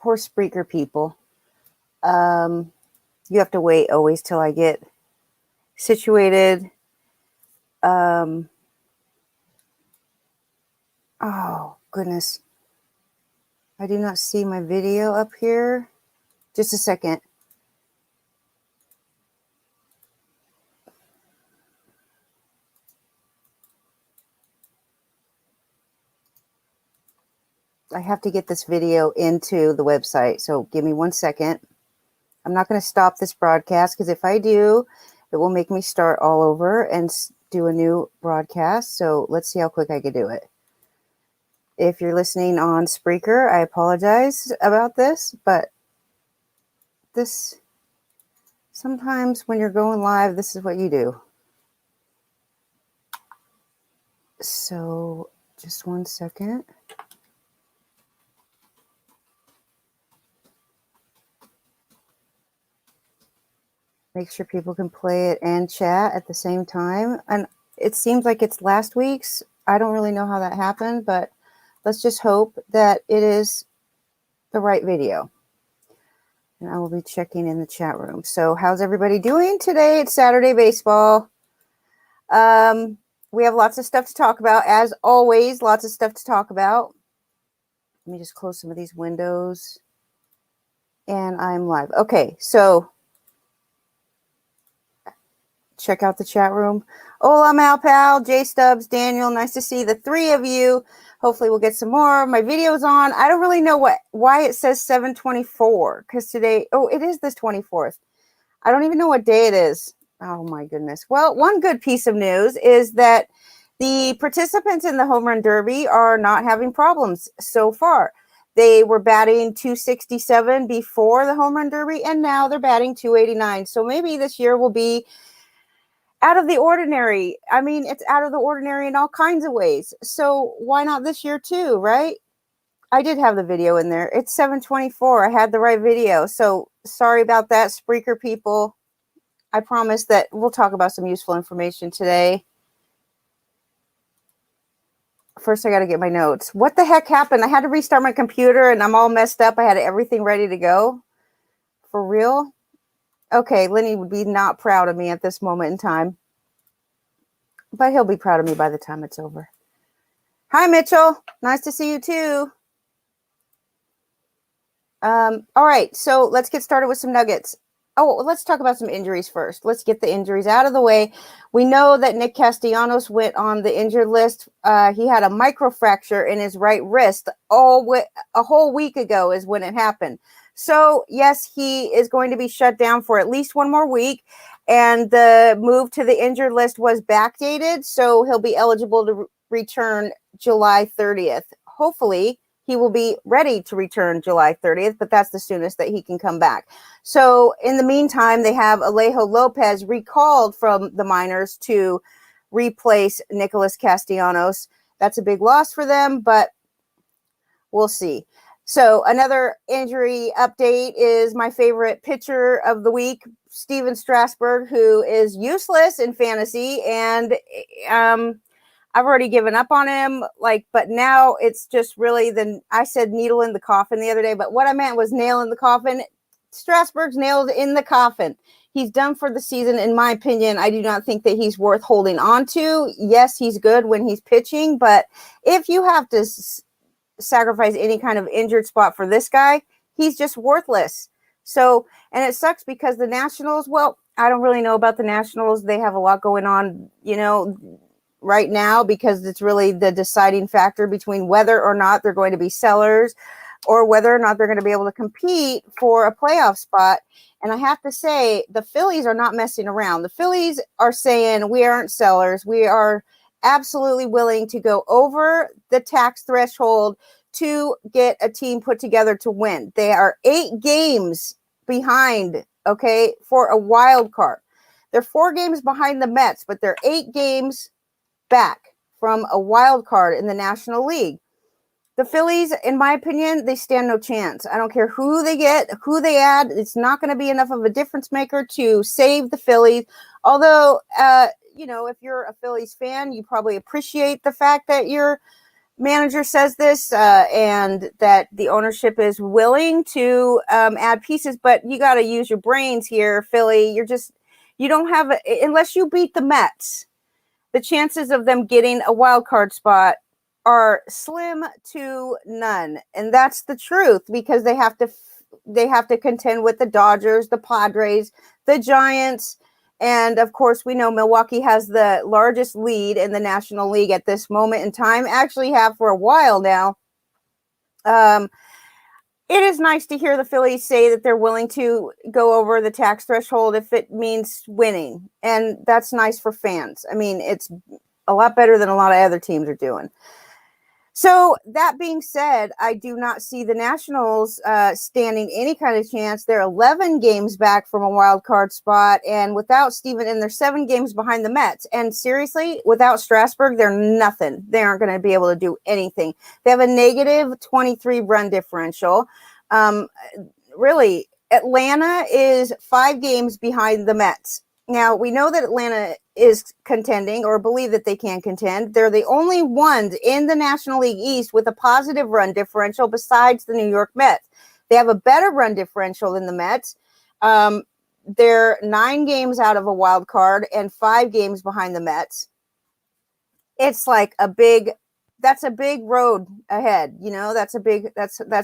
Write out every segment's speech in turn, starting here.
Poor Spreaker people. You have to wait always till I get situated. Oh, goodness. I do not see my video up here. Just a second. I have to get this video into the website, so give me 1 second. I'm not going to stop this broadcast because if I do, it will make me start all over and do a new broadcast. So let's see how quick I can do it. If you're listening on Spreaker, I apologize about this, but this, sometimes when you're going live, this is what you do. So just 1 second. Make sure people can play it and chat at the same time. And it seems like it's last week's. I don't really know how that happened, but let's just hope that it is the right video. And I will be checking in the chat room. So how's everybody doing today? It's Saturday baseball. We have lots of stuff to talk about. As always, lots of stuff to talk about. Let me just close some of these windows. And I'm live. Okay, so check out the chat room. Hola, Malpal, J Stubbs, Daniel. Nice to see the three of you. Hopefully we'll get some more. My video's on. I don't really know why it says 7/24 because today, it is this 24th. I don't even know what day it is. Oh my goodness. Well, one good piece of news is that the participants in the Home Run Derby are not having problems so far. They were batting 267 before the Home Run Derby, and now they're batting 289. So maybe this year will be out of the ordinary. I mean, it's out of the ordinary in all kinds of ways. So why not this year too, right? I did have the video in there. It's 7/24. I had the right video. So sorry about that, Spreaker people. I promise that we'll talk about some useful information today. First, I got to get my notes. What the heck happened? I had to restart my computer and I'm all messed up. I had everything ready to go. For real? Okay, Lenny would be not proud of me at this moment in time. But he'll be proud of me by the time it's over. Hi, Mitchell. Nice to see you too. All right, so let's get started with some nuggets. Oh, let's talk about some injuries first. Let's get the injuries out of the way. We know that Nick Castellanos went on the injured list. He had a microfracture in his right wrist a whole week ago is when it happened. So, yes, he is going to be shut down for at least one more week. And the move to the injured list was backdated, so he'll be eligible to return July 30th. Hopefully, he will be ready to return July 30th, but that's the soonest that he can come back. So in the meantime, they have Alejo Lopez recalled from the minors to replace Nicholas Castellanos. That's a big loss for them, but we'll see. So another injury update is my favorite pitcher of the week, Steven Strasburg, who is useless in fantasy, and I've already given up on him, but now it's just really I said needle in the coffin the other day, but what I meant was nail in the coffin. Strasburg's nailed in the coffin. He's done for the season, in my opinion. I do not think that he's worth holding on to. Yes, he's good when he's pitching, but if you have to sacrifice any kind of injured spot for this guy, he's just worthless. So, and it sucks because the Nationals, well, I don't really know about the Nationals. They have a lot going on, right now, because it's really the deciding factor between whether or not they're going to be sellers or whether or not they're going to be able to compete for a playoff spot. And I have to say, the Phillies are not messing around. The Phillies are saying we aren't sellers. We are absolutely willing to go over the tax threshold to get a team put together to win. They are 8 games behind, for a wild card. They're 4 games behind the Mets, but they're 8 games back from a wild card in the National League. The Phillies, in my opinion, they stand no chance. I don't care who they get, who they add. It's not going to be enough of a difference maker to save the Phillies. Although, if you're a Phillies fan, you probably appreciate the fact that your manager says this, and that the ownership is willing to add pieces, but you got to use your brains here, Philly. You don't have, unless you beat the Mets, the chances of them getting a wild card spot are slim to none. And that's the truth, because they have to contend with the Dodgers, the Padres, the Giants. And of course, we know Milwaukee has the largest lead in the National League at this moment in time, actually have for a while now. It is nice to hear the Phillies say that they're willing to go over the tax threshold if it means winning. And that's nice for fans. I mean, it's a lot better than a lot of other teams are doing. So that being said, I do not see the Nationals standing any kind of chance. They're 11 games back from a wild card spot, and without Steven, and they're 7 games behind the Mets. And seriously, without Strasburg, they're nothing. They aren't going to be able to do anything. They have a negative 23 run differential. Really, Atlanta is 5 games behind the Mets. Now, we know that Atlanta is contending, or believe that they can contend. They're the only ones in the National League East with a positive run differential besides the New York Mets. They have a better run differential than the Mets. They're 9 games out of a wild card and 5 games behind the Mets. It's like that's a big road ahead. You know, that's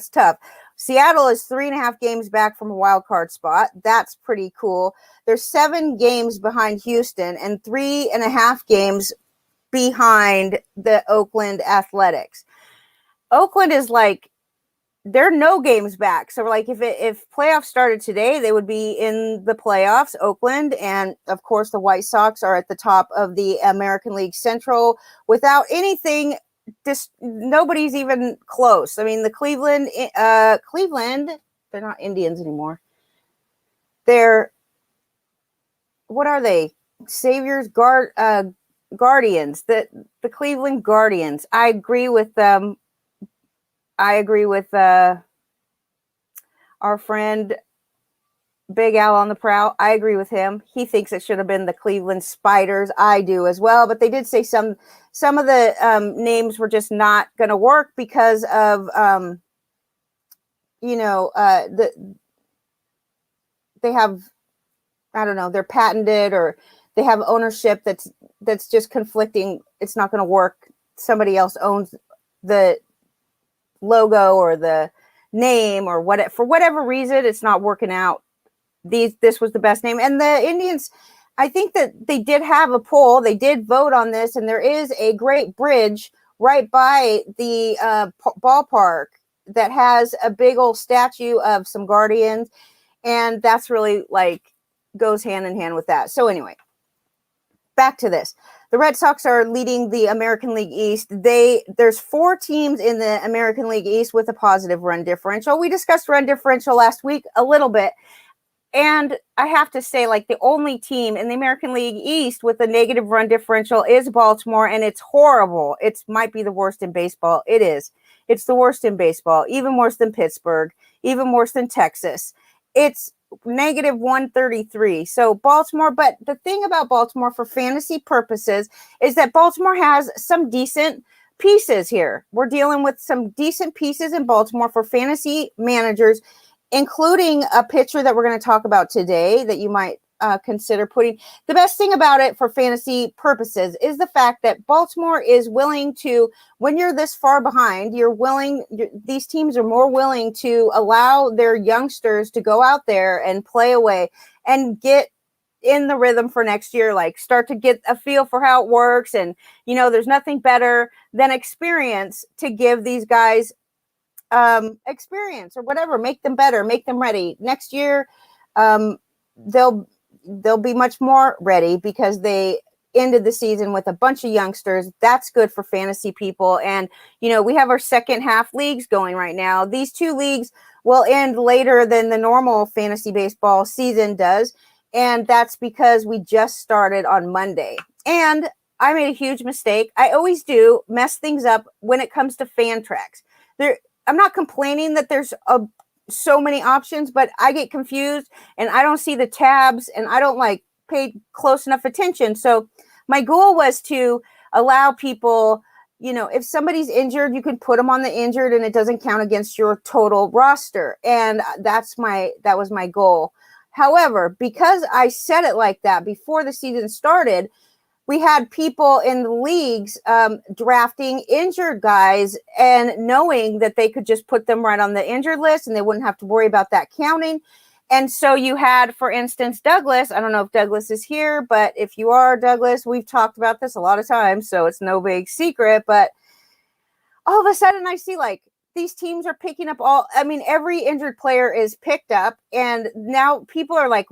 tough. Seattle is 3.5 games back from a wild card spot. That's pretty cool. They're 7 games behind Houston and 3.5 games behind the Oakland Athletics. Oakland is like, they're no games back. So like if playoffs started today, they would be in the playoffs, Oakland. And of course, the White Sox are at the top of the American League Central without anything. Nobody's even close. I mean, the Cleveland, they're not Indians anymore. They're, what are they? Saviors, Guardians, the Cleveland Guardians. I agree with them. I agree with our friend Big Al on the Prowl. I agree with him. He thinks it should have been the Cleveland Spiders. I do as well. But they did say some of the names were just not going to work because of, they have, I don't know, they're patented, or they have ownership that's just conflicting. It's not going to work. Somebody else owns the logo or the name, or for whatever reason, it's not working out. This was the best name. And the Indians, I think that they did have a poll. They did vote on this, and there is a great bridge right by the ballpark that has a big old statue of some Guardians, and that's really like goes hand in hand with that. So anyway, back to this. The Red Sox are leading the American League East. There's 4 teams in the American League East with a positive run differential. We discussed run differential last week a little bit. And I have to say, like, the only team in the American League East with a negative run differential is Baltimore, and it's horrible. It might be the worst in baseball. It is. It's the worst in baseball, even worse than Pittsburgh, even worse than Texas. It's negative 133. So Baltimore, but the thing about Baltimore for fantasy purposes is that Baltimore has some decent pieces here. We're dealing with some decent pieces in Baltimore for fantasy managers, including a pitcher that we're going to talk about today that you might consider putting. The best thing about it for fantasy purposes is the fact that Baltimore is willing to, when you're this far behind, these teams are more willing to allow their youngsters to go out there and play away and get in the rhythm for next year, like start to get a feel for how it works. And, there's nothing better than experience to give these guys experience or whatever, make them better, make them ready. Next year, they'll be much more ready because they ended the season with a bunch of youngsters. That's good for fantasy people. And, we have our second half leagues going right now. These 2 leagues will end later than the normal fantasy baseball season does. And that's because we just started on Monday. And I made a huge mistake. I always do mess things up when it comes to fan tracks. I'm not complaining that there's so many options, but I get confused and I don't see the tabs and I don't pay close enough attention. So my goal was to allow people if somebody's injured, you can put them on the injured and it doesn't count against your total roster. And that was my goal. However, because I said it like that before the season started, we had people in the leagues drafting injured guys and knowing that they could just put them right on the injured list and they wouldn't have to worry about that counting. And so you had, for instance, Douglas. I don't know if Douglas is here, but if you are, Douglas, we've talked about this a lot of times, so it's no big secret. But all of a sudden I see like these teams are picking up every injured player is picked up, and now people are like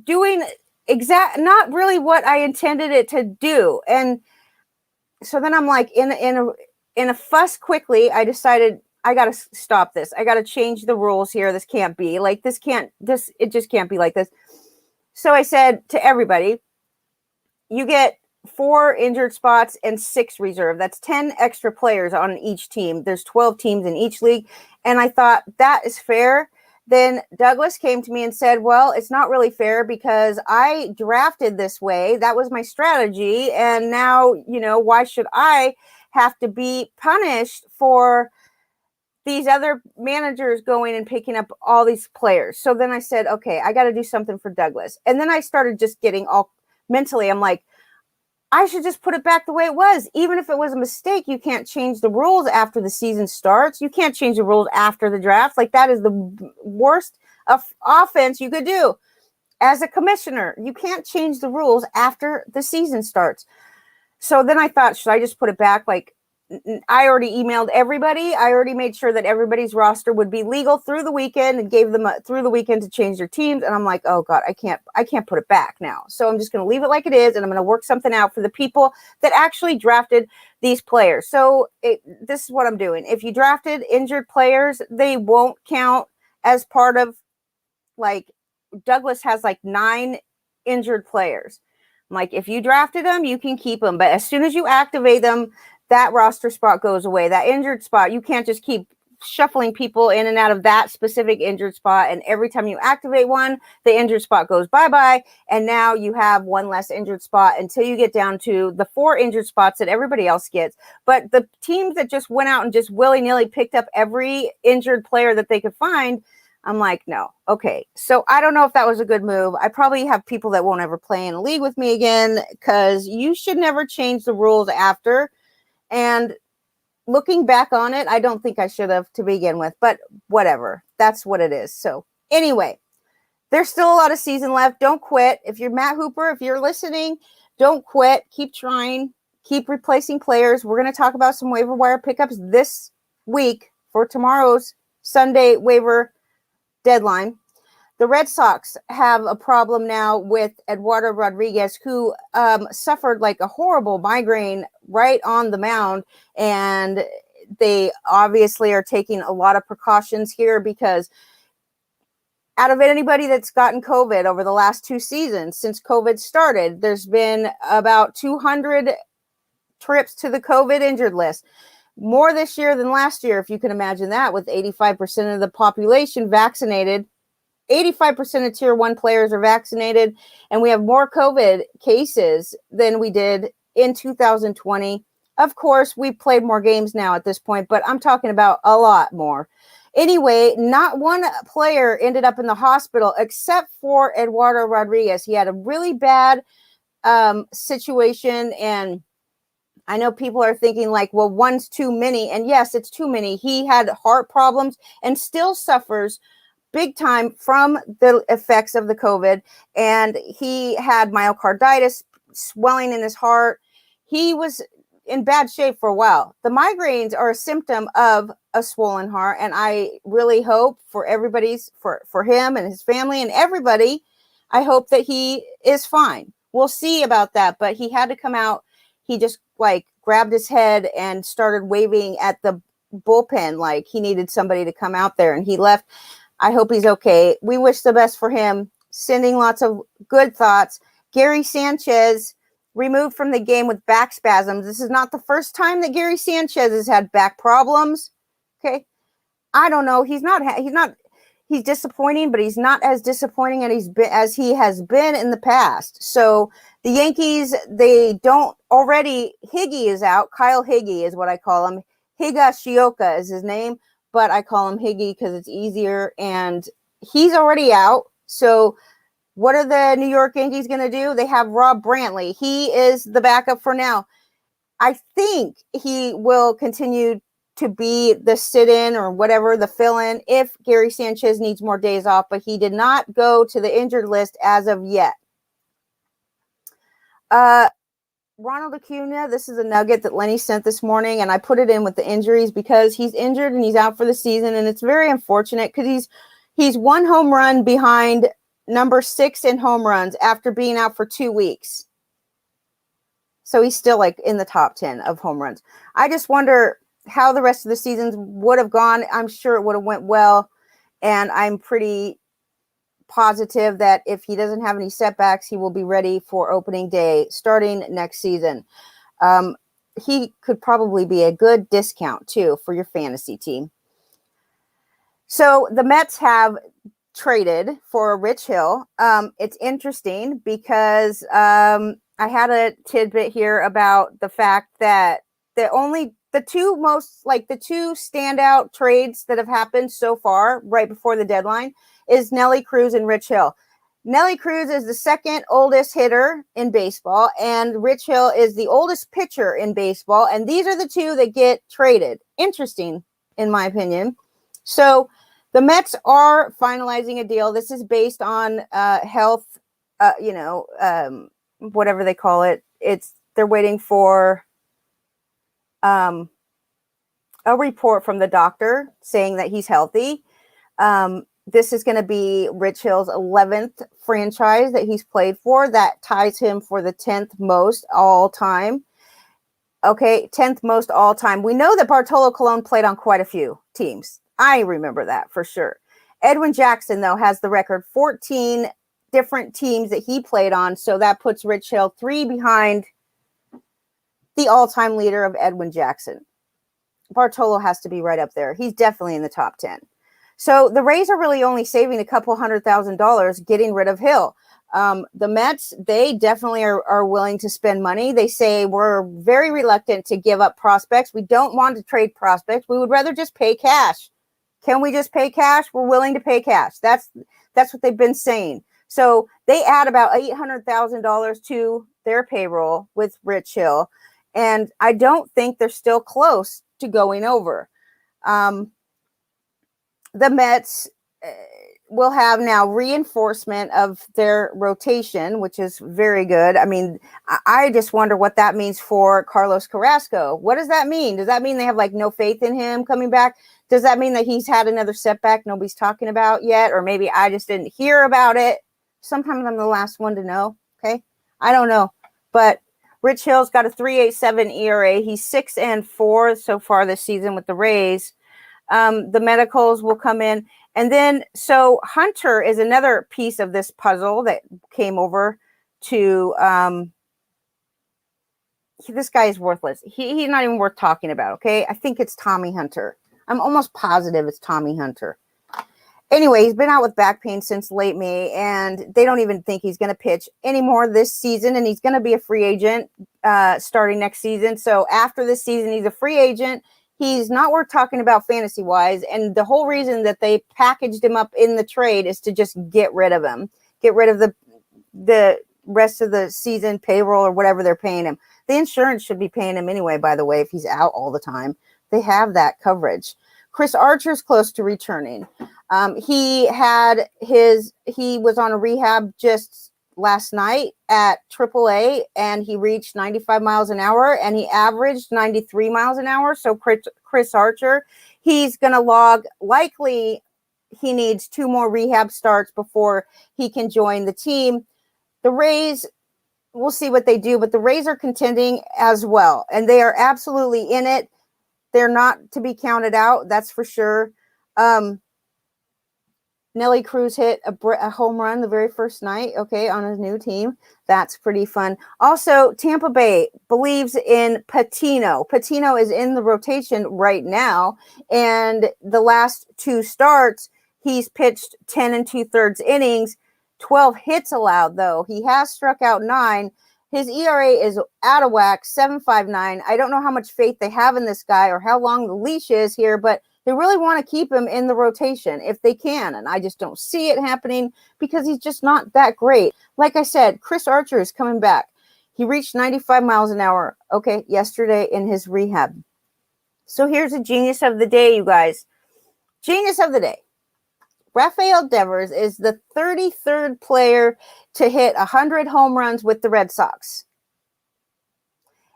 doing not really what I intended it to do. And so then I'm like in a fuss quickly, I decided I got to stop this. I got to change the rules here. This can't be like it just can't be like this. So I said to everybody, you get 4 injured spots and 6 reserve. That's 10 extra players on each team. There's 12 teams in each league. And I thought that is fair. Then Douglas came to me and said, well, it's not really fair because I drafted this way. That was my strategy. And now, why should I have to be punished for these other managers going and picking up all these players? So then I said, okay, I got to do something for Douglas. And then I started just getting all mentally, I'm like, I should just put it back the way it was. Even if it was a mistake, you can't change the rules after the season starts. You can't change the rules after the draft. Like, that is the worst offense you could do as a commissioner. You can't change the rules after the season starts. So then I thought, should I just put it back? Like, I already emailed everybody. I already made sure that everybody's roster would be legal through the weekend and gave them through the weekend to change their teams. And I'm like, oh God, I can't put it back now. So I'm just going to leave it like it is. And I'm going to work something out for the people that actually drafted these players. So this is what I'm doing. If you drafted injured players, they won't count as part of, like, Douglas has like 9 injured players. I'm like, if you drafted them, you can keep them. But as soon as you activate them, that roster spot goes away. That injured spot, you can't just keep shuffling people in and out of that specific injured spot. And every time you activate one, the injured spot goes bye-bye. And now you have one less injured spot until you get down to the 4 injured spots that everybody else gets. But the teams that just went out and just willy-nilly picked up every injured player that they could find, I'm like, no. Okay. So I don't know if that was a good move. I probably have people that won't ever play in a league with me again, because you should never change the rules after. And looking back on it, I don't think I should have to begin with, but whatever. That's what it is. So anyway, there's still a lot of season left. Don't quit. If you're Matt Hooper, if you're listening, don't quit. Keep trying. Keep replacing players. We're going to talk about some waiver wire pickups this week for tomorrow's Sunday waiver deadline. The Red Sox have a problem now with Eduardo Rodriguez, who suffered like a horrible migraine right on the mound. And they obviously are taking a lot of precautions here, because out of anybody that's gotten COVID over the last 2 seasons, since COVID started, there's been about 200 trips to the COVID injured list. More this year than last year, if you can imagine that, with 85% of the population vaccinated. 85% of tier 1 players are vaccinated, and we have more COVID cases than we did in 2020. Of course, we've played more games now at this point, but I'm talking about a lot more. Anyway, not one player ended up in the hospital except for Eduardo Rodriguez. He had a really bad situation, and I know people are thinking like, well, one's too many. And yes, it's too many. He had heart problems and still suffers big time from the effects of the COVID. And he had myocarditis, swelling in his heart. He was in bad shape for a while. The migraines are a symptom of a swollen heart. And I really hope for for him and his family and everybody, I hope that he is fine. We'll see about that. But he had to come out. He just like grabbed his head and started waving at the bullpen like he needed somebody to come out there, and he left. I hope he's okay. We wish the best for him. Sending lots of good thoughts. Gary Sanchez removed from the game with back spasms. This is not the first time that Gary Sanchez has had back problems. Okay. I don't know. he's disappointing, but he's not as disappointing as he has been in the past. So the Yankees, they don't already, Higgy is out. Kyle Higgy is what I call him. Higashioka is his name, but I call him Higgy because it's easier, and he's already out. So what are the New York Yankees going to do? They have Rob Brantley. He is the backup for now. I think he will continue to be the sit-in or whatever, the fill-in, if Gary Sanchez needs more days off, but he did not go to the injured list as of yet. Ronald Acuna, this is a nugget that Lenny sent this morning, and I put it in with the injuries because he's injured and he's out for the season, and it's very unfortunate because he's one home run behind number 6 in home runs after being out for 2 weeks. So he's still like in the top 10 of home runs. I just wonder how the rest of the seasons would have gone. I'm sure it would have went well, and I'm pretty positive that if he doesn't have any setbacks, he will be ready for opening day starting next season. He could probably be a good discount too for your fantasy team. So the Mets have traded for Rich Hill. It's interesting because I had a tidbit here about the fact that the two standout trades that have happened so far right before the deadline is Nelly Cruz and Rich Hill. Nelly Cruz is the second oldest hitter in baseball, and Rich Hill is the oldest pitcher in baseball, and these are the two that get traded. Interesting, in my opinion. So the Mets are finalizing a deal. This is based on health, whatever they call it. They're waiting for a report from the doctor saying that he's healthy. This is going to be Rich Hill's 11th franchise that he's played for. That ties him for the 10th most all time. Okay, 10th most all time. We know that Bartolo Colon played on quite a few teams. I remember that for sure. Edwin Jackson, though, has the record 14 different teams that he played on. So that puts Rich Hill 3 behind the all-time leader of Edwin Jackson. Bartolo has to be right up there. He's definitely in the top 10. So the Rays are really only saving a couple $100,000 getting rid of Hill. The Mets, they definitely are willing to spend money. They say we're very reluctant to give up prospects. We don't want to trade prospects. We would rather just pay cash. Can we just pay cash? We're willing to pay cash. That's what they've been saying. So they add about $800,000 to their payroll with Rich Hill. And I don't think they're still close to going over. The Mets will have now reinforcement of their rotation, which is very good. I mean, I just wonder what that means for Carlos Carrasco. What does that mean? Does that mean they have like no faith in him coming back? Does that mean that he's had another setback nobody's talking about yet? Or maybe I just didn't hear about it. Sometimes I'm the last one to know. Okay. I don't know. But Rich Hill's got a 3.87 ERA. He's 6-4 so far this season with the Rays. The medicals will come in. And then, so Hunter is another piece of this puzzle that came over to, this guy is worthless. He's not even worth talking about, okay? I think it's Tommy Hunter. I'm almost positive it's Tommy Hunter. Anyway, he's been out with back pain since late May, and they don't even think he's going to pitch anymore this season, and he's going to be a free agent starting next season. So after this season, he's a free agent. He's not worth talking about fantasy-wise, and the whole reason that they packaged him up in the trade is to just get rid of him, get rid of the rest of the season payroll or whatever they're paying him. The insurance should be paying him anyway, by the way, if he's out all the time. They have that coverage. Chris Archer's close to returning. He was on a rehab just last night at AAA, and he reached 95 miles an hour, and he averaged 93 miles an hour. So Chris Archer, he's going to log, likely he needs 2 more rehab starts before he can join the team. The Rays, we'll see what they do, but the Rays are contending as well, and they are absolutely in it. They're not to be counted out, that's for sure. Nelly Cruz hit a home run the very first night, okay, on his new team. That's pretty fun. Also, Tampa Bay believes in Patino. Patino is in the rotation right now, and the last 2 starts, He's pitched 10 2/3 innings, 12 hits allowed, though. He has struck out 9. His ERA is out of whack, 7.59. I don't know how much faith they have in this guy or how long the leash is here, but they really want to keep him in the rotation if they can. And I just don't see it happening because he's just not that great. Like I said, Chris Archer is coming back. He reached 95 miles an hour, okay, yesterday in his rehab. So here's a genius of the day, you guys. Genius of the day. Raphael Devers is the 33rd player to hit 100 home runs with the Red Sox.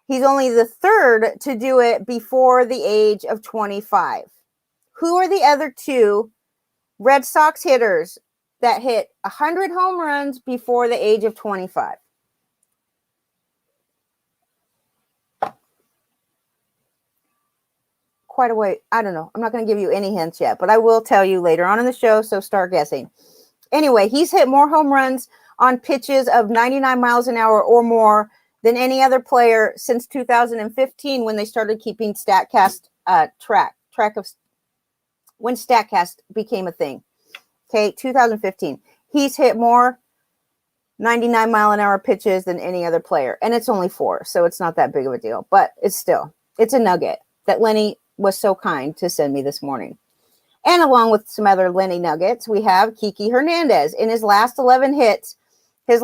He's only the 3rd to do it before the age of 25. Who are the other 2 Red Sox hitters that hit 100 home runs before the age of 25? Quite a way. I don't know. I'm not going to give you any hints yet, but I will tell you later on in the show, so start guessing. Anyway, he's hit more home runs on pitches of 99 miles an hour or more than any other player since 2015 when they started keeping StatCast track of when StatCast became a thing. Okay, 2015. He's hit more 99 mile an hour pitches than any other player, and it's only 4, so it's not that big of a deal, but it's a nugget that Lenny was so kind to send me this morning. And along with some other Lenny nuggets, we have Tukey Hernandez. In his last 11 hits, have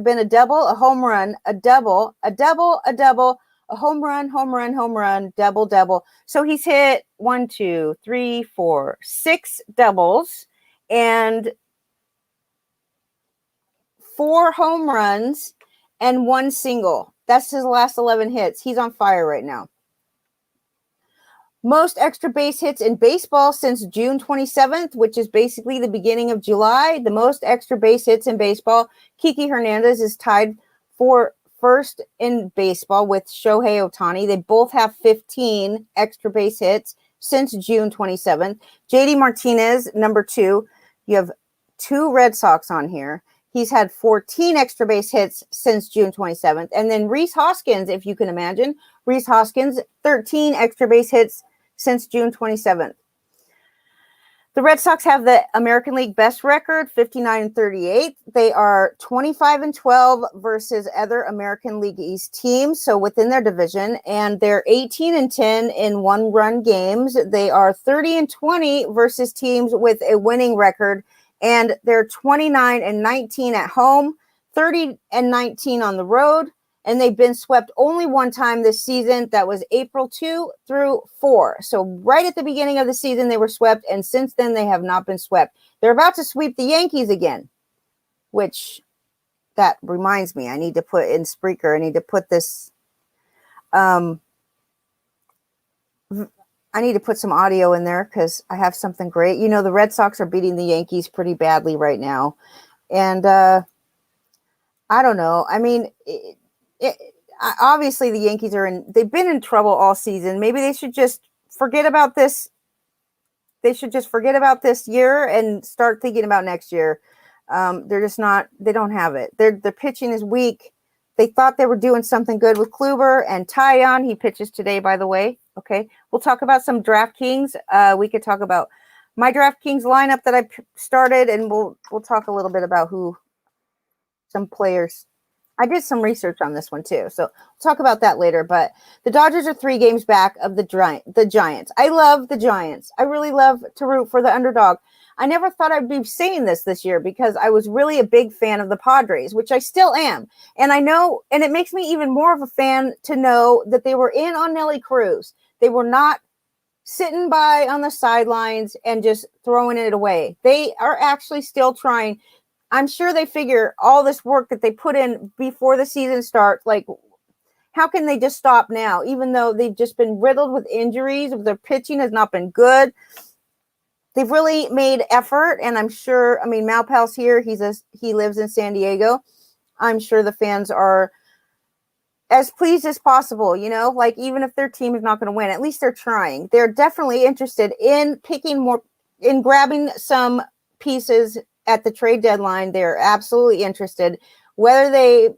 been a double, a home run, a double, a double, a double, a home run, home run, home run, double, double. So he's hit 1, 2, 3, 4, 6 doubles and 4 home runs and 1 single. That's his last 11 hits. He's on fire right now. Most extra base hits in baseball since June 27th, which is basically the beginning of July. The most extra base hits in baseball. Tukey Hernandez is tied for first in baseball with Shohei Ohtani. They both have 15 extra base hits since June 27th. JD Martinez, number 2. You have 2 Red Sox on here. He's had 14 extra base hits since June 27th. And then Rhys Hoskins, if you can imagine. Rhys Hoskins, 13 extra base hits since June 27th. The Red Sox have the American League best record, 59-38. They are 25-12 versus other American League East teams, so within their division, and they're 18-10 in one-run games. They are 30-20 versus teams with a winning record, and they're 29-19 at home, 30-19 on the road. And they've been swept only one time this season. That was April 2 through 4. So right at the beginning of the season, they were swept. And since then, they have not been swept. They're about to sweep the Yankees again, which that reminds me, I need to put in Spreaker. I need to put this. I need to put some audio in there because I have something great. You know, the Red Sox are beating the Yankees pretty badly right now. And I don't know. I mean, obviously the Yankees they've been in trouble all season. Maybe they should just forget about this. They should just forget about this year and start thinking about next year. They're just not, they don't have it. Their pitching is weak. They thought they were doing something good with Kluber and Tyon. He pitches today, by the way. Okay. We'll talk about some DraftKings. We could talk about my DraftKings lineup that I started, and we'll talk a little bit about some players. I did some research on this one too, so we'll talk about that later. But the Dodgers are 3 games back of the Giants. I love the Giants. I really love to root for the underdog. I never thought I'd be saying this year because I was really a big fan of the Padres, which I still am. And I know, and it makes me even more of a fan to know that they were in on Nelly Cruz. They were not sitting by on the sidelines and just throwing it away. They are actually still trying. I'm sure they figure all this work that they put in before the season starts, like, how can they just stop now, even though they've just been riddled with injuries? Their pitching has not been good. They've really made effort, and I'm sure, I mean, Malpal's here. He lives in San Diego. I'm sure the fans are as pleased as possible, you know, like even if their team is not going to win, at least they're trying. They're definitely interested in grabbing some pieces at the trade deadline. They're absolutely interested. Whether they,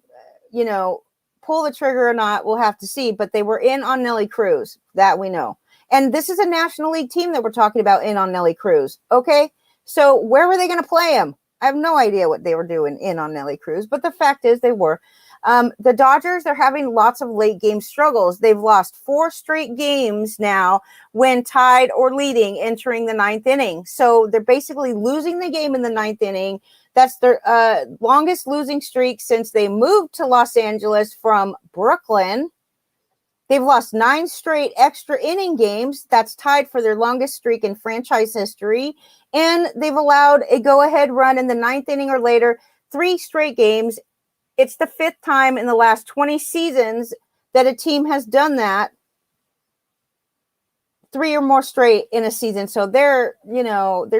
you know, pull the trigger or not, we'll have to see. But they were in on Nelly Cruz. That we know. And this is a National League team that we're talking about in on Nelly Cruz. Okay? So where were they going to play him? I have no idea what they were doing in on Nelly Cruz, but the fact is they were. The Dodgers are having lots of late game struggles. They've lost 4 straight games now when tied or leading entering the 9th inning. So they're basically losing the game in the 9th inning. That's their longest losing streak since they moved to Los Angeles from Brooklyn. They've lost 9 straight extra inning games. That's tied for their longest streak in franchise history. And they've allowed a go-ahead run in the 9th inning or later 3 straight games. It's the 5th time in the last 20 seasons that a team has done that. 3 or more straight in a season. So they're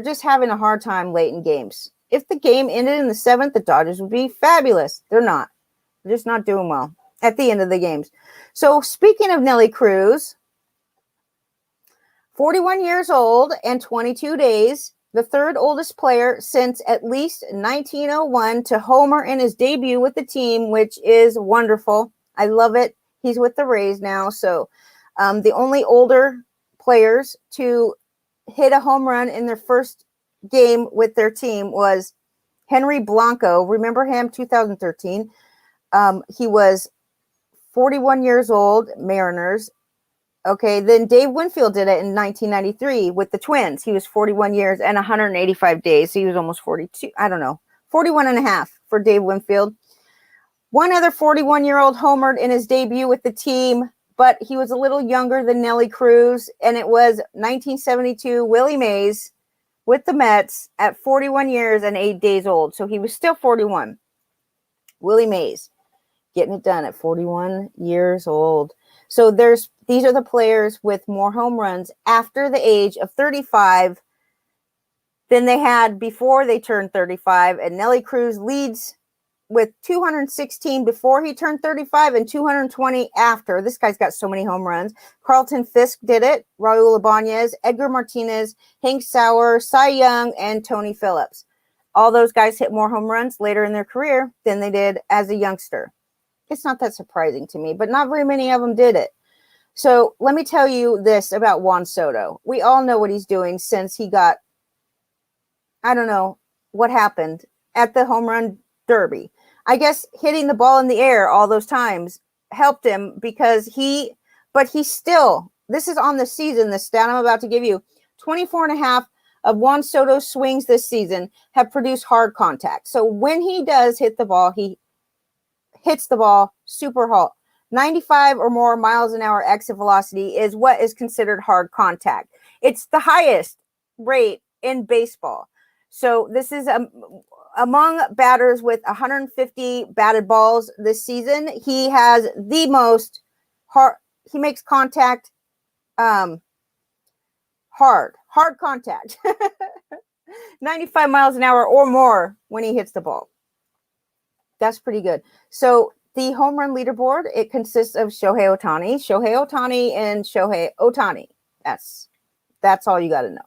just having a hard time late in games. If the game ended in the 7th, the Dodgers would be fabulous. They're not. They're just not doing well at the end of the games. So speaking of Nelly Cruz, 41 years old and 22 days, the 3rd oldest player since at least 1901 to homer in his debut with the team, which is wonderful. I love it. He's with the Rays now. So the only older players to hit a home run in their first game with their team was Henry Blanco. Remember him? 2013. He was 41 years old, Mariners. Okay, then Dave Winfield did it in 1993 with the Twins. He was 41 years and 185 days. So he was almost 42. I don't know. 41 and a half for Dave Winfield. One other 41-year-old homered in his debut with the team, but he was a little younger than Nelly Cruz, and it was 1972 Willie Mays with the Mets at 41 years and 8 days old. So he was still 41. Willie Mays getting it done at 41 years old. So these are the players with more home runs after the age of 35 than they had before they turned 35. And Nelly Cruz leads with 216 before he turned 35 and 220 after. This guy's got so many home runs. Carlton Fisk did it. Raul Ibanez, Edgar Martinez, Hank Sauer, Cy Young, and Tony Phillips. All those guys hit more home runs later in their career than they did as a youngster. It's not that surprising to me, but not very many of them did it. So let me tell you this about Juan Soto. We all know what he's doing since he got, I don't know what happened at the home run derby. I guess hitting the ball in the air all those times helped him because he's still, this is on the season, the stat I'm about to give you, 24 and a half of Juan Soto's swings this season have produced hard contact. So when he does hit the ball, he hits the ball super hard. 95 or more miles an hour exit velocity is what is considered hard contact. It's the highest rate in baseball. So this is among batters with 150 batted balls this season. He has the most hard, he makes contact hard contact. 95 miles an hour or more when he hits the ball. That's pretty good. So the home run leaderboard, it consists of Shohei Ohtani, and Shohei Ohtani. That's all you got to know.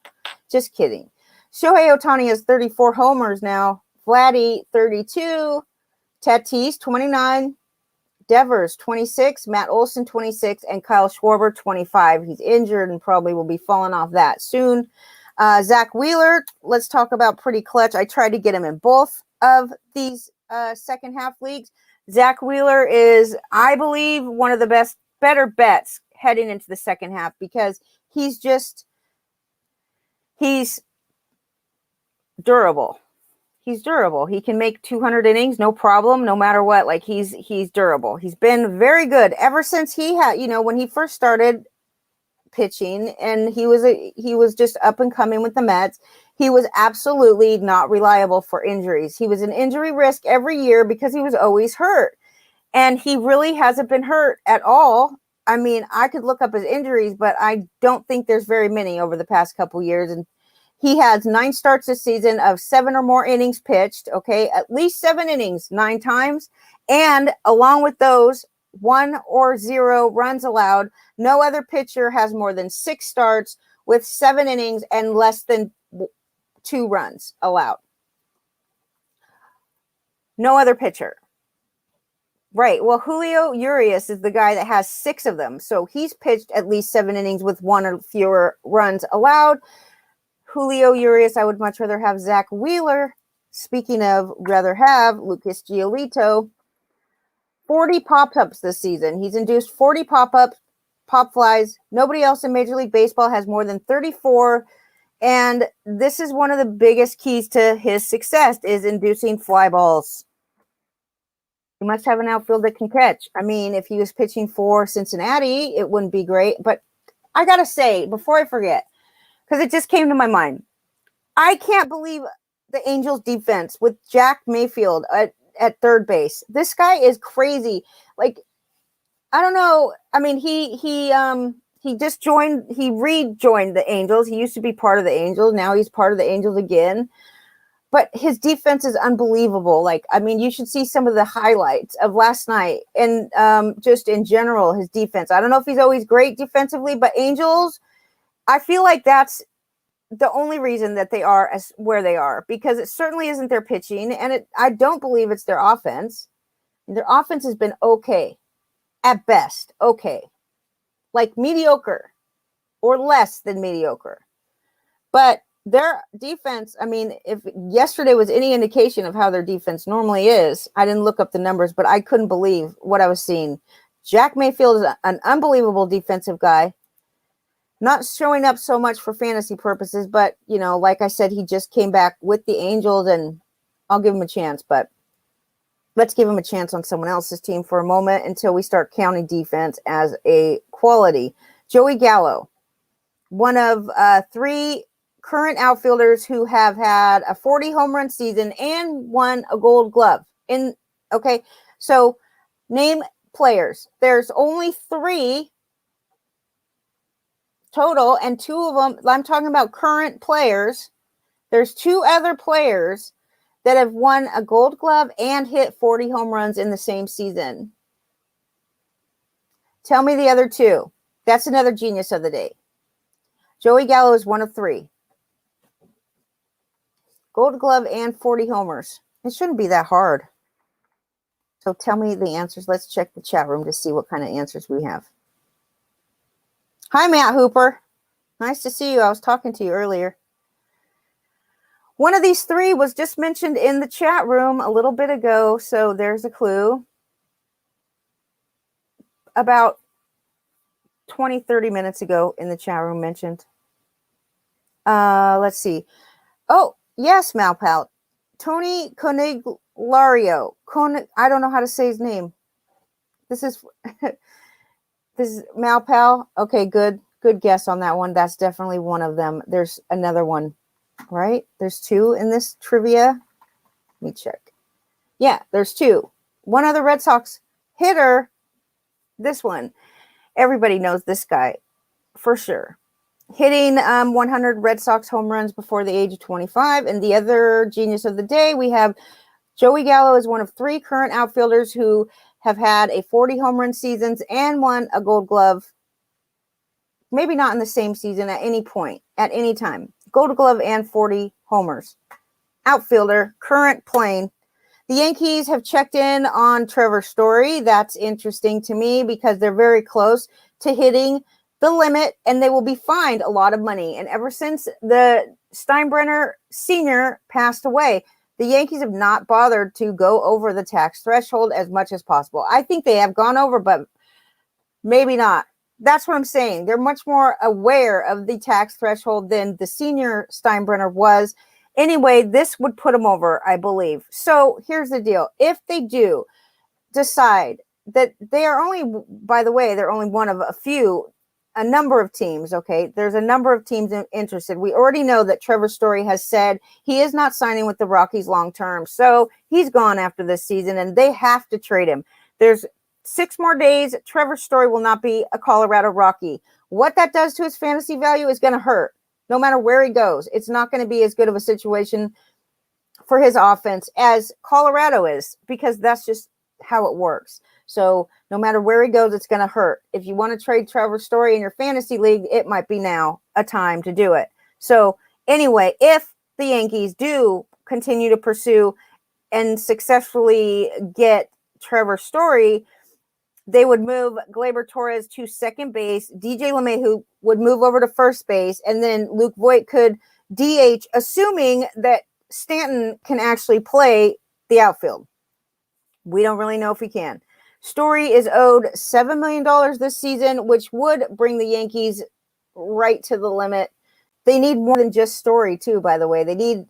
Just kidding. Shohei Ohtani has 34 homers now. Vladdy, 32. Tatis, 29. Devers, 26. Matt Olson, 26. And Kyle Schwarber, 25. He's injured and probably will be falling off that soon. Zach Wheeler, let's talk about pretty clutch. I tried to get him in both of these second half leagues. Zach Wheeler is, I believe, one of the better bets heading into the second half because he's durable. He's durable. He can make 200 innings, no problem, no matter what. Like he's durable. He's been very good ever since he had, when he first started pitching and he was just up and coming with the Mets. He was absolutely not reliable for injuries. He was an injury risk every year because he was always hurt. And he really hasn't been hurt at all. I mean, I could look up his injuries, but I don't think there's very many over the past couple years. And he has 9 starts this season of 7 or more innings pitched. Okay, at least 7 innings, 9 times. And along with those, 1 or 0 runs allowed. No other pitcher has more than 6 starts with 7 innings and less than 2 runs allowed. No other pitcher. Right. Well, Julio Urias is the guy that has 6 of them. So he's pitched at least 7 innings with 1 or fewer runs allowed. Julio Urias. I would much rather have Zach Wheeler. Speaking of rather have, Lucas Giolito. 40 pop-ups this season. He's induced 40 pop-ups, pop flies. Nobody else in Major League Baseball has more than 34. And this is one of the biggest keys to his success is inducing fly balls. He must have an outfield that can catch. I mean, if he was pitching for Cincinnati, it wouldn't be great. But I got to say, before I forget, because it just came to my mind, I can't believe the Angels defense with Jack Mayfield at third base. This guy is crazy. Like, I don't know. I mean, he rejoined the Angels. He used to be part of the Angels. Now he's part of the Angels again. But his defense is unbelievable. Like, I mean, you should see some of the highlights of last night and just in general, his defense. I don't know if he's always great defensively, but Angels, I feel like that's the only reason that they are as where they are, because it certainly isn't their pitching, and I don't believe it's their offense. Their offense has been okay, at best, okay, like mediocre or less than mediocre. But their defense, I mean, if yesterday was any indication of how their defense normally is, I didn't look up the numbers, but I couldn't believe what I was seeing. Jack Mayfield is an unbelievable defensive guy. Not showing up so much for fantasy purposes, but, you know, like I said, he just came back with the Angels, and I'll give him a chance. But let's give him a chance on someone else's team for a moment until we start counting defense as a quality. Joey Gallo, one of 3 current outfielders who have had a 40 home run season and won a Gold Glove. Okay, so name players. There's only 3 total, and 2 of them, I'm talking about current players. There's 2 other players that have won a Gold Glove and hit 40 home runs in the same season. Tell me the other 2. That's another genius of the day. Joey Gallo is one of 3. Gold Glove and 40 homers. It shouldn't be that hard. So tell me the answers. Let's check the chat room to see what kind of answers we have. Hi, Matt Hooper. Nice to see you. I was talking to you earlier. One of these 3 was just mentioned in the chat room a little bit ago, so there's a clue. About 20, 30 minutes ago in the chat room mentioned. Let's see. Oh, yes, Malpal. Tony Conigliario. I don't know how to say his name. This is Malpal. Okay, good guess on that one. That's definitely one of them. There's another one, right? There's 2 in this trivia. Let me check. Yeah, there's 2. One other Red Sox hitter. This one. Everybody knows this guy for sure. Hitting 100 Red Sox home runs before the age of 25. And the other genius of the day, we have Joey Gallo is one of 3 current outfielders who have had a 40 home run seasons and won a Gold Glove. Maybe not in the same season at any point, at any time. Gold Glove and 40 homers. Outfielder, current playing. The Yankees have checked in on Trevor Story. That's interesting to me because they're very close to hitting the limit, and they will be fined a lot of money. And ever since the Steinbrenner Sr. passed away, the Yankees have not bothered to go over the tax threshold as much as possible. I think they have gone over, but maybe not. That's what I'm saying. They're much more aware of the tax threshold than the senior Steinbrenner was. Anyway, this would put them over, I believe. So here's the deal. If they do decide that they are only, by the way, they're only one of a number of teams, okay? There's a number of teams interested. We already know that Trevor Story has said he is not signing with the Rockies long term. So he's gone after this season, and they have to trade him. There's 6 more days. Trevor Story will not be a Colorado Rocky. What that does to his fantasy value is going to hurt. No matter where he goes, it's not going to be as good of a situation for his offense as Colorado is, because that's just how it works. So no matter where he goes, it's going to hurt. If you want to trade Trevor Story in your fantasy league, it might be now a time to do it. So anyway, if the Yankees do continue to pursue and successfully get Trevor Story, they would move Gleyber Torres to second base. DJ LeMahieu would move over to first base, and then Luke Voit could DH, assuming that Stanton can actually play the outfield. We don't really know if he can. Story is owed $7 million this season, which would bring the Yankees right to the limit. They need more than just Story, too, by the way.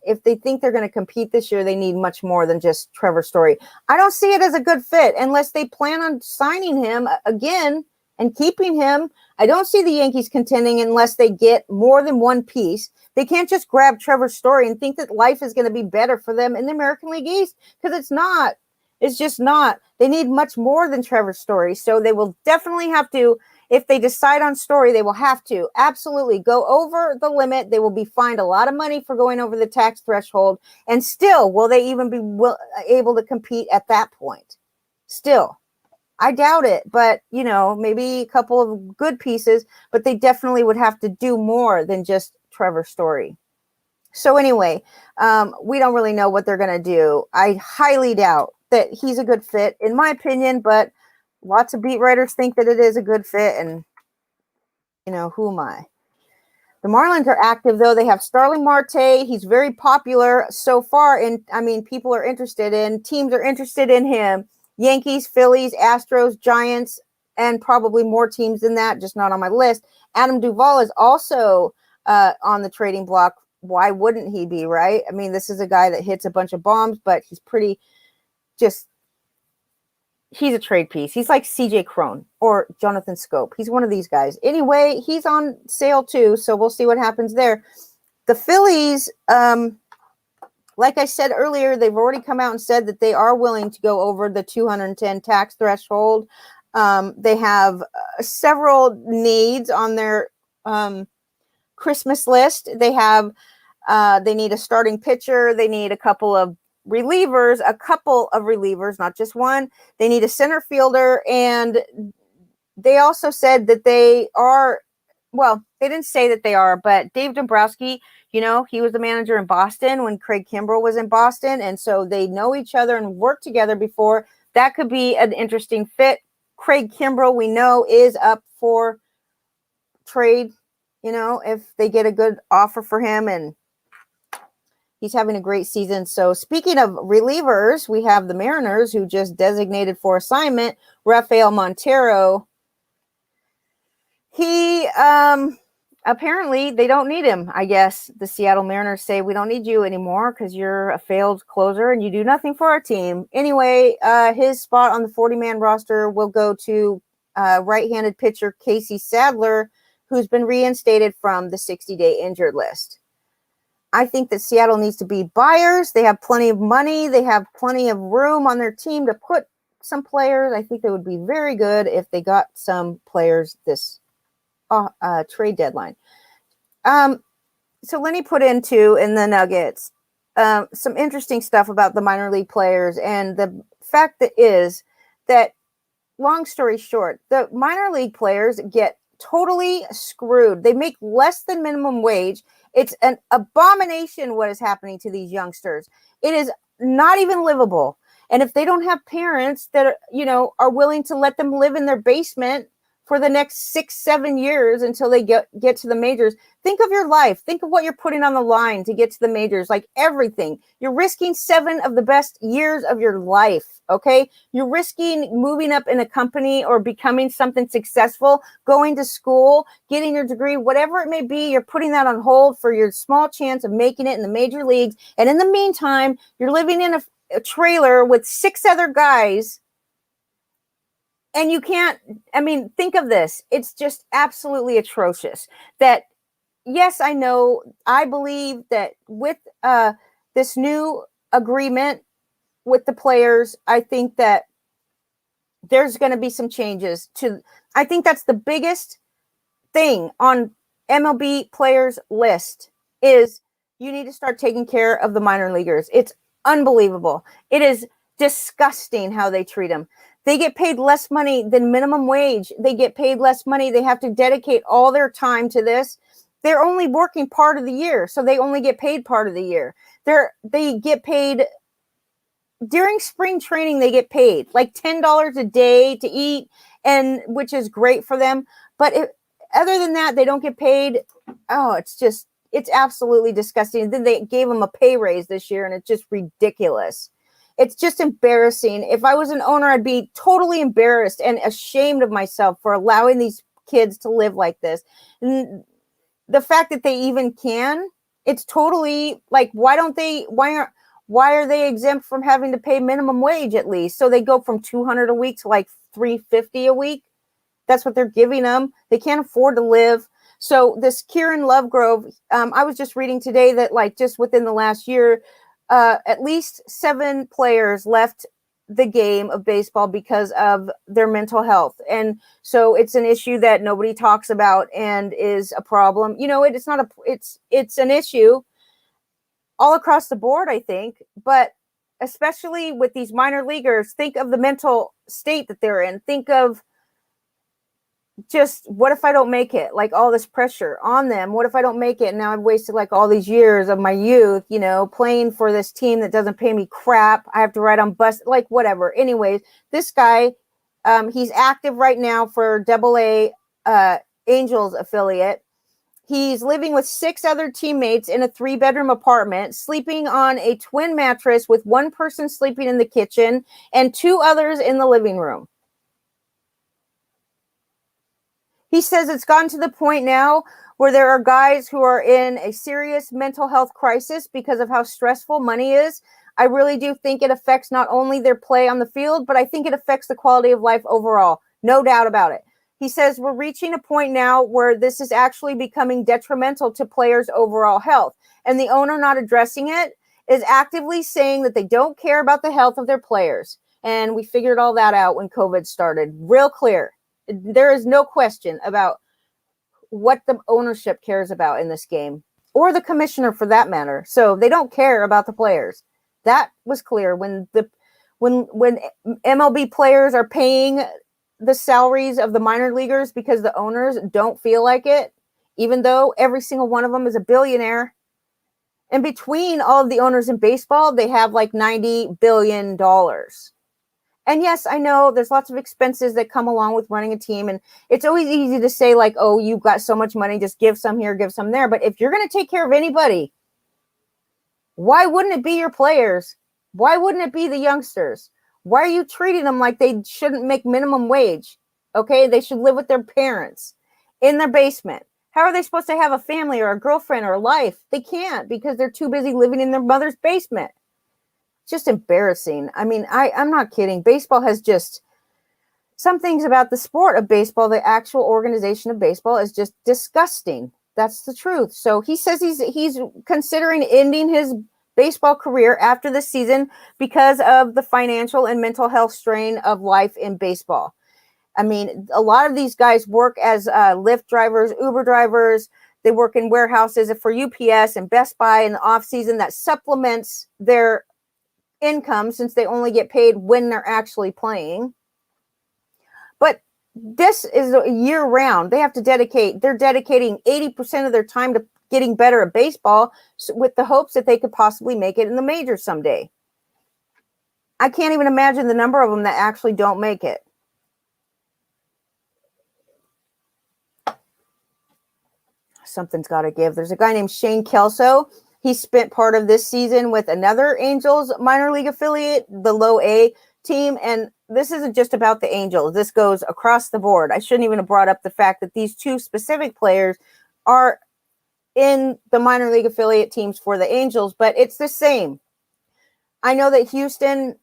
If they think they're going to compete this year, they need much more than just Trevor Story. I don't see it as a good fit unless they plan on signing him again and keeping him. I don't see the Yankees contending unless they get more than one piece. They can't just grab Trevor Story and think that life is going to be better for them in the American League East, because it's not. It's just not. They need much more than Trevor Story. So they will definitely have to, if they decide on Story, they will have to absolutely go over the limit. They will be fined a lot of money for going over the tax threshold. And still, will they even be able to compete at that point? Still, I doubt it. But, maybe a couple of good pieces. But they definitely would have to do more than just Trevor Story. So anyway, we don't really know what they're going to do. I highly doubt that he's a good fit, in my opinion, but lots of beat writers think that it is a good fit, and, who am I? The Marlins are active, though. They have Starling Marte. He's very popular so far, and, people are interested in, teams are interested in him. Yankees, Phillies, Astros, Giants, and probably more teams than that, just not on my list. Adam Duvall is also on the trading block. Why wouldn't he be, right? This is a guy that hits a bunch of bombs, but he's pretty he's a trade piece. He's like CJ Cron or Jonathan Scope. He's one of these guys. Anyway, he's on sale too, so we'll see what happens there. The Phillies, like I said earlier, they've already come out and said that they are willing to go over the 210 tax threshold. They have several needs on their Christmas list. They need a starting pitcher. They need a couple of relievers, not just one. They need a center fielder, and they also said that they are, well, they didn't say that they are, but Dave Dombrowski, he was the manager in Boston when Craig Kimbrell was in Boston, and so they know each other and worked together before. That could be an interesting fit. Craig Kimbrell, we know, is up for trade, if they get a good offer for him, and he's having a great season. So speaking of relievers, we have the Mariners, who just designated for assignment Raphael Montero. He apparently they don't need him. I guess the Seattle Mariners say, we don't need you anymore because you're a failed closer and you do nothing for our team. Anyway, his spot on the 40-man roster will go to right-handed pitcher Casey Sadler, who's been reinstated from the 60-day injured list. I think that Seattle needs to be buyers. They have plenty of money. They have plenty of room on their team to put some players. I think they would be very good if they got some players this trade deadline. So let me put in the Nuggets some interesting stuff about the minor league players. And the fact that is that, long story short, the minor league players get totally screwed. They make less than minimum wage. It's an abomination what is happening to these youngsters. It is not even livable. And if they don't have parents that are willing to let them live in their basement for the next 6-7 years until they get to the majors, think of your life. Think of what you're putting on the line to get to the majors, like everything. You're risking 7 of the best years of your life, okay? You're risking moving up in a company or becoming something successful, going to school, getting your degree, whatever it may be. You're putting that on hold for your small chance of making it in the major leagues. And in the meantime, you're living in a trailer with 6 other guys. And you can't, think of this. It's just absolutely atrocious that, yes, I believe that with this new agreement with the players, I think that there's going to be some changes I think that's the biggest thing on MLB players list is you need to start taking care of the minor leaguers. It's unbelievable. It is disgusting how they treat them. They get paid less money than minimum wage. They get paid less money. They have to dedicate all their time to this. They're only working part of the year, so they only get paid part of the year. They get paid during spring training. They get paid like $10 a day to eat, and which is great for them. But other than that, they don't get paid. Oh, it's it's absolutely disgusting. And then they gave him a pay raise this year, and it's just ridiculous. It's just embarrassing. If I was an owner, I'd be totally embarrassed and ashamed of myself for allowing these kids to live like this. And the fact that they even can, it's totally like, why are they exempt from having to pay minimum wage at least? So they go from $200 a week to like $350 a week. That's what they're giving them. They can't afford to live. So this Kieran Lovegrove, I was just reading today that like just within the last year, at least 7 players left the game of baseball because of their mental health. And so it's an issue that nobody talks about and is a problem. You know, it's an issue all across the board, I think, but especially with these minor leaguers, think of the mental state that they're in. Think of just, what if I don't make it? Like all this pressure on them. What if I don't make it? And now I've wasted like all these years of my youth, you know, playing for this team that doesn't pay me crap. I have to ride on bus, like whatever. Anyways, this guy, he's active right now for AA Angels affiliate. He's living with 6 other teammates in a 3-bedroom apartment, sleeping on a twin mattress with one person sleeping in the kitchen and 2 others in the living room. He says it's gotten to the point now where there are guys who are in a serious mental health crisis because of how stressful money is. I really do think it affects not only their play on the field, but I think it affects the quality of life overall. No doubt about it. He says we're reaching a point now where this is actually becoming detrimental to players' overall health. And the owner not addressing it is actively saying that they don't care about the health of their players. And we figured all that out when COVID started. Real clear. There is no question about what the ownership cares about in this game, or the commissioner for that matter. So they don't care about the players. That was clear when MLB players are paying the salaries of the minor leaguers because the owners don't feel like it, even though every single one of them is a billionaire. And between all of the owners in baseball, they have like $90 billion. And yes, I know there's lots of expenses that come along with running a team. And it's always easy to say like, oh, you've got so much money, just give some here, give some there. But if you're going to take care of anybody, why wouldn't it be your players? Why wouldn't it be the youngsters? Why are you treating them like they shouldn't make minimum wage? Okay, they should live with their parents in their basement. How are they supposed to have a family or a girlfriend or a life? They can't because they're too busy living in their mother's basement. Just embarrassing. I mean, I'm not kidding. Baseball has just, some things about the sport of baseball, the actual organization of baseball is just disgusting. That's the truth. So he says he's considering ending his baseball career after the season because of the financial and mental health strain of life in baseball. I mean, a lot of these guys work as Lyft drivers, Uber drivers. They work in warehouses for UPS and Best Buy in the off season. That supplements their income since they only get paid when they're actually playing. But this is a year round. They're dedicating 80% of their time to getting better at baseball with the hopes that they could possibly make it in the majors someday. I can't even imagine the number of them that actually don't make it. Something's got to give. There's a guy named Shane Kelso. He spent part of this season with another Angels minor league affiliate, the low A team. And this isn't just about the Angels. This goes across the board. I shouldn't even have brought up the fact that these 2 specific players are in the minor league affiliate teams for the Angels, but it's the same. I know that Houston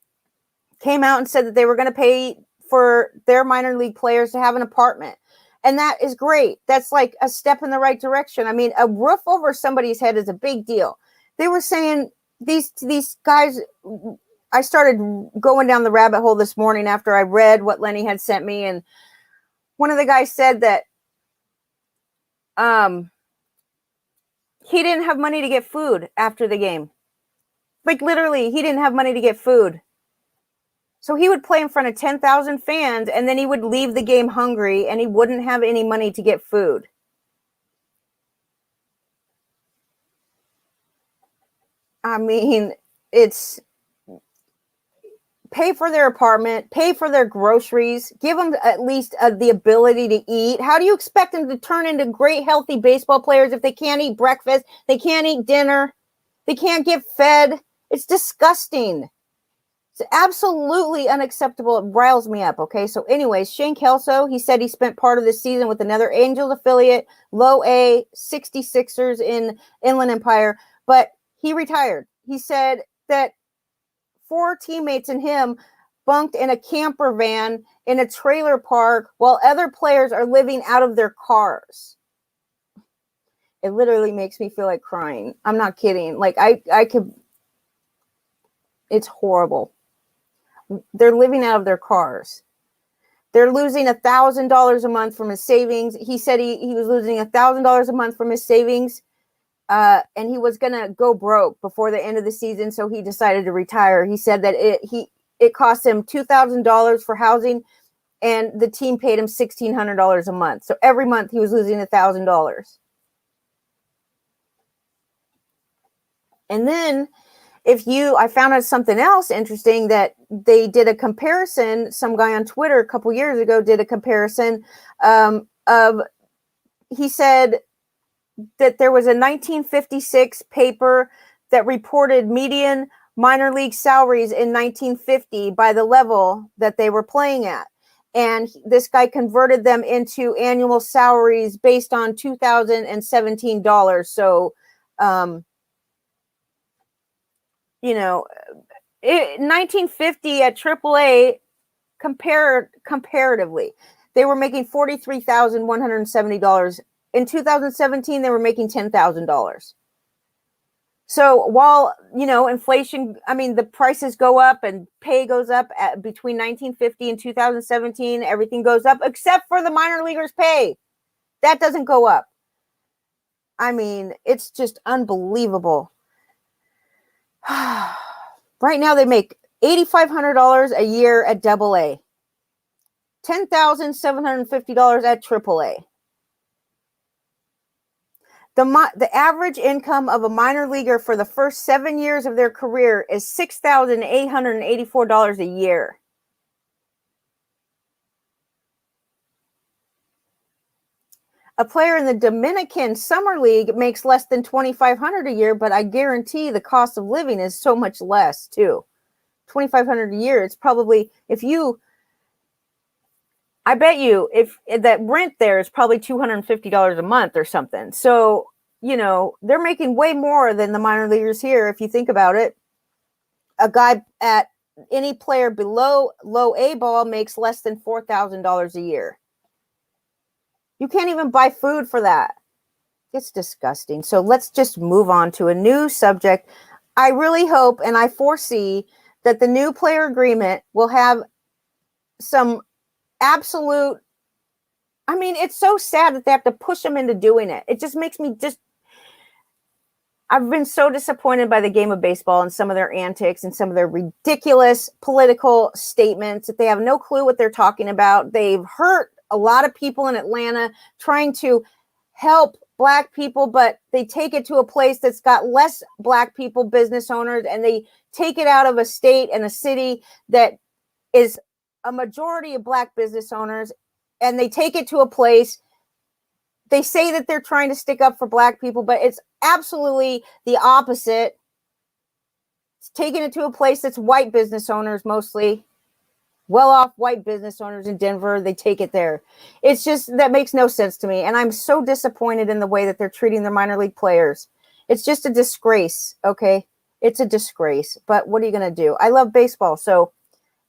came out and said that they were going to pay for their minor league players to have an apartment. And that is great. That's like a step in the right direction. I mean, a roof over somebody's head is a big deal. They were saying these guys, I started going down the rabbit hole this morning after I read what Lenny had sent me. And one of the guys said that he didn't have money to get food after the game. Like literally, he didn't have money to get food. So he would play in front of 10,000 fans, and then he would leave the game hungry, and he wouldn't have any money to get food. I mean, it's pay for their apartment, pay for their groceries, give them at least the ability to eat. How do you expect them to turn into great, healthy baseball players if they can't eat breakfast, they can't eat dinner, they can't get fed? It's disgusting. It's absolutely unacceptable. It riles me up, okay? So anyways, Shane Kelso, he said he spent part of the season with another Angels affiliate, low A, 66ers in Inland Empire, but he retired. He said that 4 teammates and him bunked in a camper van in a trailer park while other players are living out of their cars. It literally makes me feel like crying. I'm not kidding. Like I could, it's horrible. They're living out of their cars. They're losing $1,000 a month from his savings. He said he was losing $1,000 a month from his savings. And he was going to go broke before the end of the season, so he decided to retire. He said that it cost him $2,000 for housing, and the team paid him $1,600 a month. So every month he was losing $1,000. And then I found out something else interesting, that they did a comparison. Some guy on Twitter a couple years ago did a comparison he said that there was a 1956 paper that reported median minor league salaries in 1950 by the level that they were playing at. And this guy converted them into annual salaries based on $2017. So, 1950 at AAA comparatively, they were making $43,170. In 2017, they were making $10,000. So while, inflation, the prices go up and pay goes up between 1950 and 2017, everything goes up except for the minor leaguers' pay. That doesn't go up. It's just unbelievable. Right now they make $8,500 a year at AA, $10,750 at AAA. The average income of a minor leaguer for the first 7 years of their career is $6,884 a year. A player in the Dominican Summer League makes less than $2,500 a year, but I guarantee the cost of living is so much less too. $2,500 a year. It's probably, I bet you if that rent there is probably $250 a month or something. So, they're making way more than the minor leaguers here. If you think about it, a guy at any player below low A ball makes less than $4,000 a year. You can't even buy food for that. It's disgusting. So let's just move on to a new subject. I really hope and I foresee that the new player agreement will have some absolute, it's so sad that they have to push them into doing it. It just makes me I've been so disappointed by the game of baseball and some of their antics and some of their ridiculous political statements that they have no clue what they're talking about. They've hurt a lot of people in Atlanta trying to help Black people, but they take it to a place that's got less Black people, business owners, and they take it out of a state and a city that is a majority of Black business owners, and they take it to a place. They say that they're trying to stick up for Black people, but it's absolutely the opposite. It's taking it to a place that's white business owners, mostly well-off white business owners in Denver. They take it there. It's just, that makes no sense to me. And I'm so disappointed in the way that they're treating their minor league players. It's just a disgrace. Okay. It's a disgrace, but what are you going to do? I love baseball. So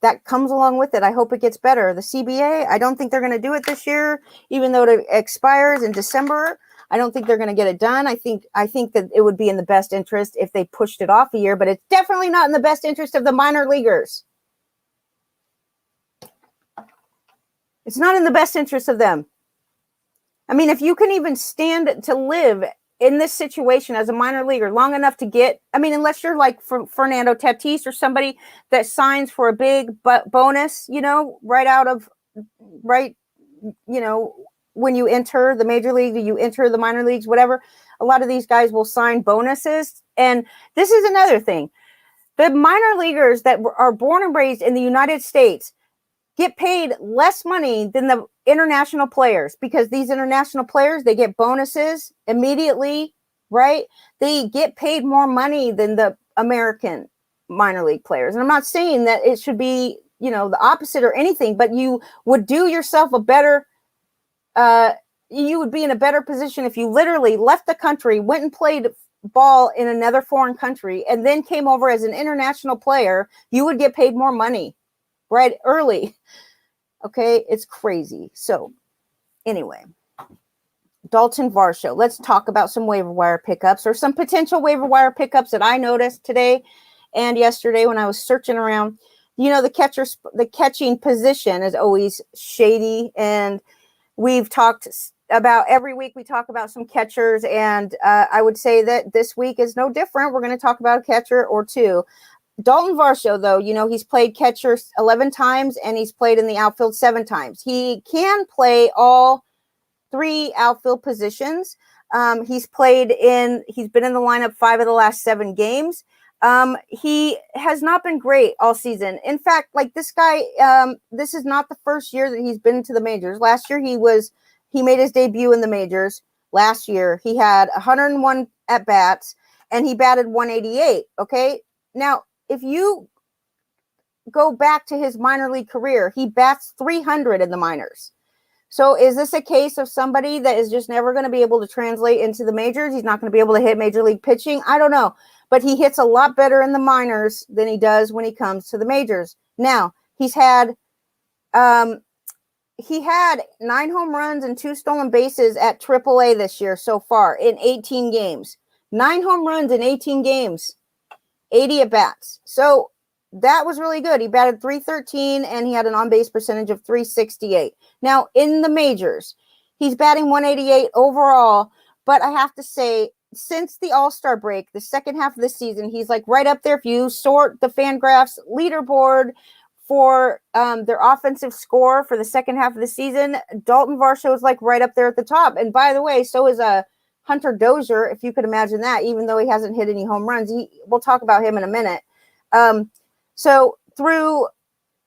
that comes along with it. I hope it gets better. The CBA, I don't think they're going to do it this year, even though it expires in December. I don't think they're going to get it done. I think that it would be in the best interest if they pushed it off a year, but it's definitely not in the best interest of the minor leaguers. It's not in the best interest of them. If you can even stand to live in this situation as a minor leaguer long enough to get, unless you're like Fernando Tatis or somebody that signs for a big bonus, when you enter the major league, you enter the minor leagues, whatever. A lot of these guys will sign bonuses. And this is another thing. The minor leaguers that are born and raised in the United States get paid less money than the international players, because these international players, they get bonuses immediately, right? They get paid more money than the American minor league players. And I'm not saying that it should be, the opposite or anything, but you would do yourself a better, you would be in a better position if you literally left the country, went and played ball in another foreign country, and then came over as an international player. You would get paid more money right early. Okay, it's crazy. So anyway, Dalton Varsio. Let's talk about some waiver wire pickups, or some potential waiver wire pickups that I noticed today and yesterday when I was searching around. The catching position is always shady, and we've talked about every week. We talk about some catchers, and I would say that this week is no different. We're going to talk about a catcher or two. Dalton Varsio, though, he's played catcher 11 times, and he's played in the outfield 7 times. He can play all 3 outfield positions. He's been in the lineup 5 of the last 7 games. He has not been great all season. In fact, like this guy, this is not the first year that he's been to the majors. Last year he made his debut in the majors. Last year he had 101 at bats and he batted 188. Okay. Now, if you go back to his minor league career, he bats 300 in the minors. So is this a case of somebody that is just never going to be able to translate into the majors? He's not going to be able to hit major league pitching? I don't know. But he hits a lot better in the minors than he does when he comes to the majors. Now, he had 9 home runs and 2 stolen bases at AAA this year so far in 18 games. 9 home runs in 18 games, 80 at-bats. So that was really good. He batted .313 and he had an on-base percentage of .368. Now, in the majors, he's batting 188 overall, but I have to say, since the All-Star break, the second half of the season, he's like right up there. If you sort the Fangraphs leaderboard for their offensive score for the second half of the season, Dalton Varsio is like right up there at the top. And by the way, so is Hunter Dozier, if you could imagine that, even though he hasn't hit any home runs. We'll talk about him in a minute. So through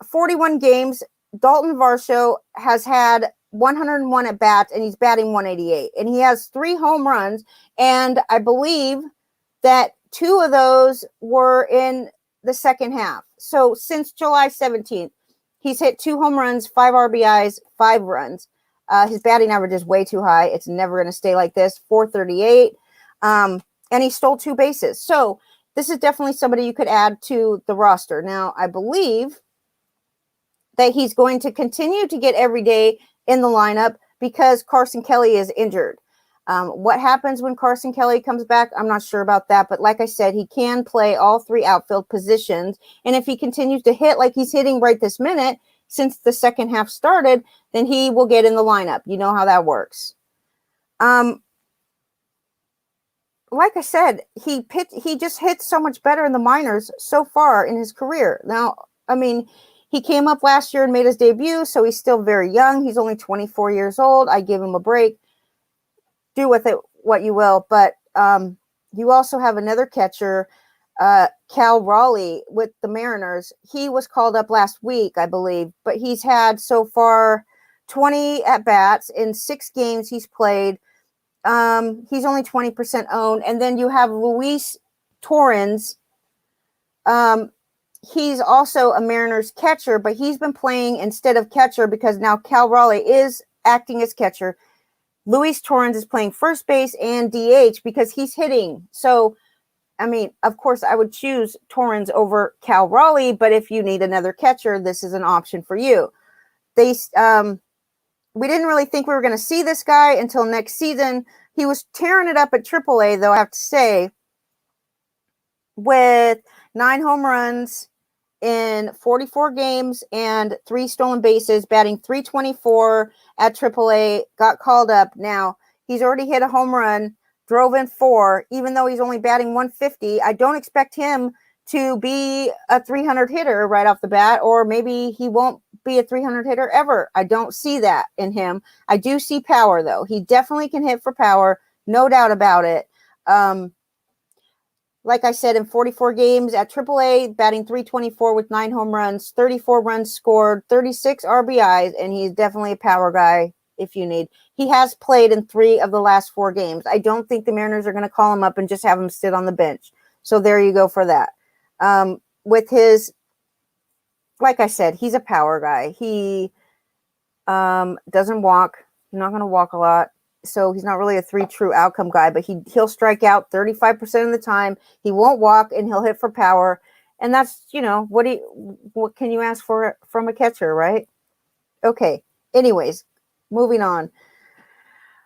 41 games, Dalton Varsio has had 101 at bats and he's batting 188, and he has 3 home runs. And I believe that 2 of those were in the second half. So since July 17th, he's hit 2 home runs, 5 RBIs, 5 runs. His batting average is way too high. It's never going to stay like this. .438. And he stole 2 bases. So this is definitely somebody you could add to the roster. Now, I believe that he's going to continue to get every day in the lineup because Carson Kelly is injured. What happens when Carson Kelly comes back, I'm not sure about that. But like I said, he can play all 3 outfield positions. And if he continues to hit like he's hitting right this minute, since the second half started, then he will get in the lineup. You know how that works. Like I said, he just hits so much better in the minors so far in his career. Now, I mean, he came up last year and made his debut, so he's still very young. He's only 24 years old. I give him a break. Do with it what you will. But you also have another catcher, Cal Raleigh with the Mariners. He was called up last week, I believe, but he's had so far 20 at-bats in 6 games he's played. He's only 20% owned. And then you have Luis Torrens. He's also a Mariners catcher, but he's been playing instead of catcher because now Cal Raleigh is acting as catcher. Luis Torrens is playing first base and DH because he's hitting. So, I mean, of course, I would choose Torrens over Cal Raleigh, but if you need another catcher, this is an option for you. We didn't really think we were going to see this guy until next season. He was tearing it up at AAA, though, I have to say, with 9 home runs in 44 games and 3 stolen bases, batting .324 at AAA, got called up. Now, he's already hit a home run, drove in 4, even though he's only batting .150. I don't expect him to be a 300 hitter right off the bat, or maybe he won't be a 300 hitter ever. I don't see that in him. I do see power, though. He definitely can hit for power, no doubt about it. like I said, in 44 games at AAA, batting .324 with 9 home runs, 34 runs scored, 36 RBIs, and he's definitely a power guy if you need. He has played in 3 of the last 4 games. I don't think the Mariners are going to call him up and just have him sit on the bench. So there you go for that. With his, like I said, he's a power guy. He doesn't walk. He's not going to walk a lot. So he's not really a 3 true outcome guy, but he'll strike out 35% of the time. He won't walk, and he'll hit for power. And that's, what can you ask for from a catcher, right? Okay. Anyways, moving on.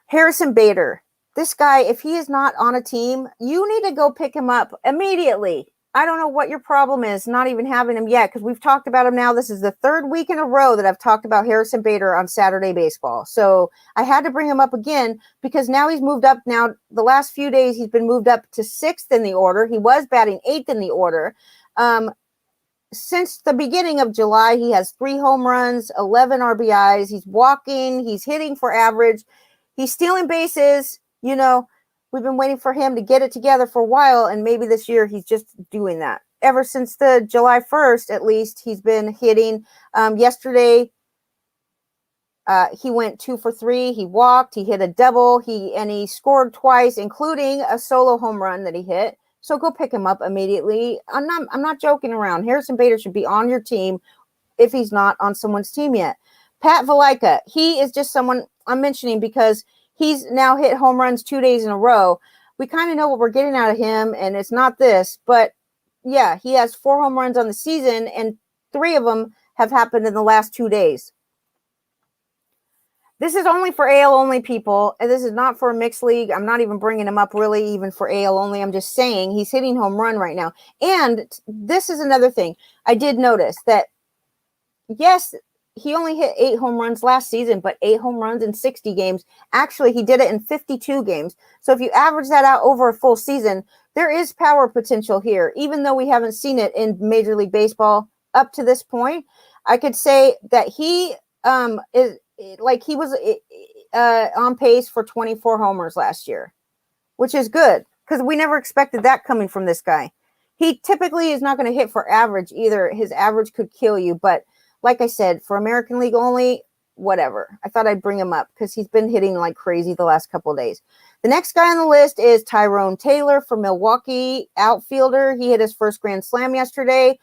Harrison Bader. This guy, if he is not on a team, you need to go pick him up immediately. I don't know what your problem is not even having him yet, because we've talked about him now. This is the 3rd week in a row that I've talked about Harrison Bader on Saturday Baseball. So I had to bring him up again because now he's moved up. Now, the last few days, he's been moved up to 6th in the order. He was batting 8th in the order. Since the beginning of July, he has 3 home runs, 11 RBIs. He's walking. He's hitting for average. He's stealing bases, We've been waiting for him to get it together for a while, and maybe this year he's just doing that. Ever since the July 1st, at least, he's been hitting. Yesterday, he went 2 for 3. He walked. He hit a double. He scored twice, including a solo home run that he hit. So go pick him up immediately. I'm not joking around. Harrison Bader should be on your team if he's not on someone's team yet. Pat Valaika, he is just someone I'm mentioning because he's now hit home runs 2 days in a row. We kind of know what we're getting out of him, and it's not this. But, yeah, he has 4 home runs on the season, and 3 of them have happened in the last 2 days. This is only for AL only people, and this is not for a mixed league. I'm not even bringing him up really even for AL only. I'm just saying he's hitting home run right now. And this is another thing. I did notice that, yes, he only hit 8 home runs last season, but 8 home runs in 60 games. Actually, he did it in 52 games. So if you average that out over a full season, there is power potential here, even though we haven't seen it in Major League Baseball up to this point. I could say that he he was on pace for 24 homers last year, which is good because we never expected that coming from this guy. He typically is not going to hit for average either. His average could kill you, but like I said, for American League only, whatever. I thought I'd bring him up because he's been hitting like crazy the last couple of days. The next guy on the list is Tyrone Taylor from Milwaukee, outfielder. He hit his first Grand Slam yesterday.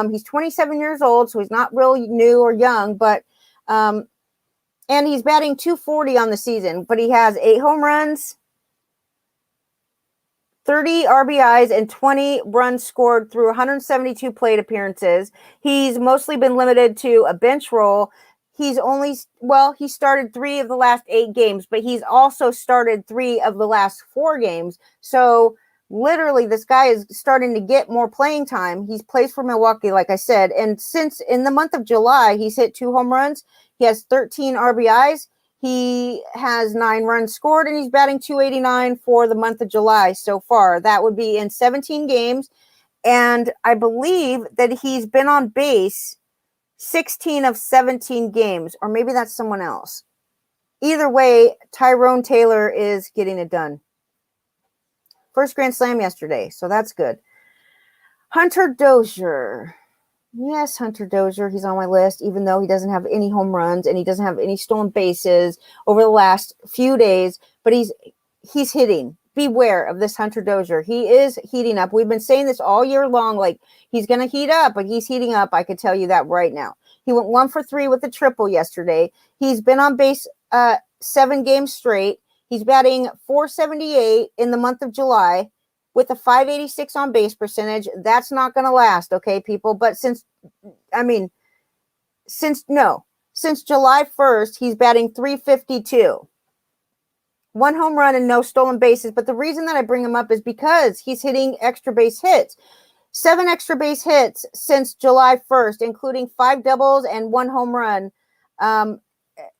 He's 27 years old, so he's not real new or young, but and he's batting .240 on the season, but he has 8 home runs, 30 RBIs, and 20 runs scored through 172 plate appearances. He's mostly been limited to a bench role. He started 3 of the last 8 games, but he's also started 3 of the last 4 games. So literally this guy is starting to get more playing time. He's plays for Milwaukee, like I said. And since in the month of July, he's hit 2 home runs. He has 13 RBIs. He has 9 runs scored, and he's batting .289 for the month of July so far. That would be in 17 games. And I believe that he's been on base 16 of 17 games, or maybe that's someone else. Either way, Tyrone Taylor is getting it done. First Grand Slam yesterday, so that's good. Hunter Dozier. Yes, Hunter Dozier. He's on my list, even though he doesn't have any home runs and he doesn't have any stolen bases over the last few days, but he's hitting. Beware of this Hunter Dozier. He is heating up. We've been saying this all year long, like he's going to heat up, but he's heating up. I could tell you that right now. He went 1 for 3 with a triple yesterday. He's been on base 7 games straight. He's batting .478 in the month of July with a .586 on base percentage. That's not going to last, okay, people? But since July 1st, he's batting .352. 1 home run and no stolen bases. But the reason that I bring him up is because he's hitting extra base hits. 7 extra base hits since July 1st, including 5 doubles and 1 home run and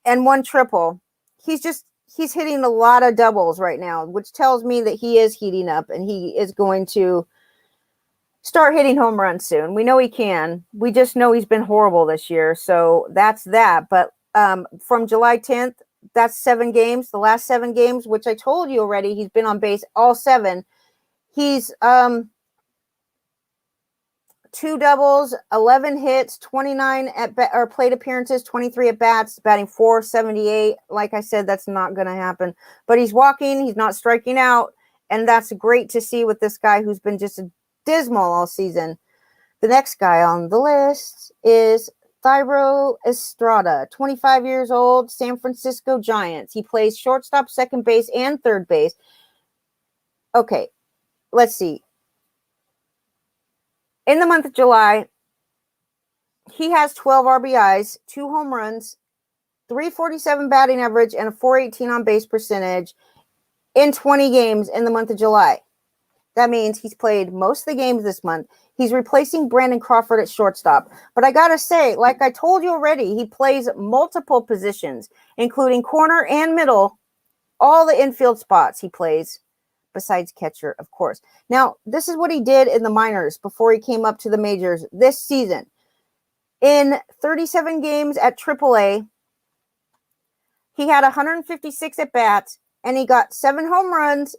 1 triple. He's hitting a lot of doubles right now, which tells me that he is heating up and he is going to start hitting home runs soon. We know he can. We just know he's been horrible this year. So that's that. But from July 10th, that's 7 games, the last 7 games, which I told you already, he's been on base all 7. He's 2 doubles, 11 hits, 29 plate appearances, 23 at bats, batting .478. Like I said, that's not going to happen. But he's walking, he's not striking out, and that's great to see with this guy who's been just dismal all season. The next guy on the list is Thyro Estrada, 25 years old, San Francisco Giants. He plays shortstop, second base, and third base. Okay, let's see. In the month of July, he has 12 RBIs, 2 home runs, 347 batting average, and a .418 on base percentage in 20 games in the month of July. That means he's played most of the games this month. He's replacing Brandon Crawford at shortstop. But I got to say, like I told you already, he plays multiple positions, including corner and middle, all the infield spots he plays, besides catcher, of course. Now, this is what he did in the minors before he came up to the majors this season. In 37 games at AAA, he had 156 at-bats, and he got 7 home runs,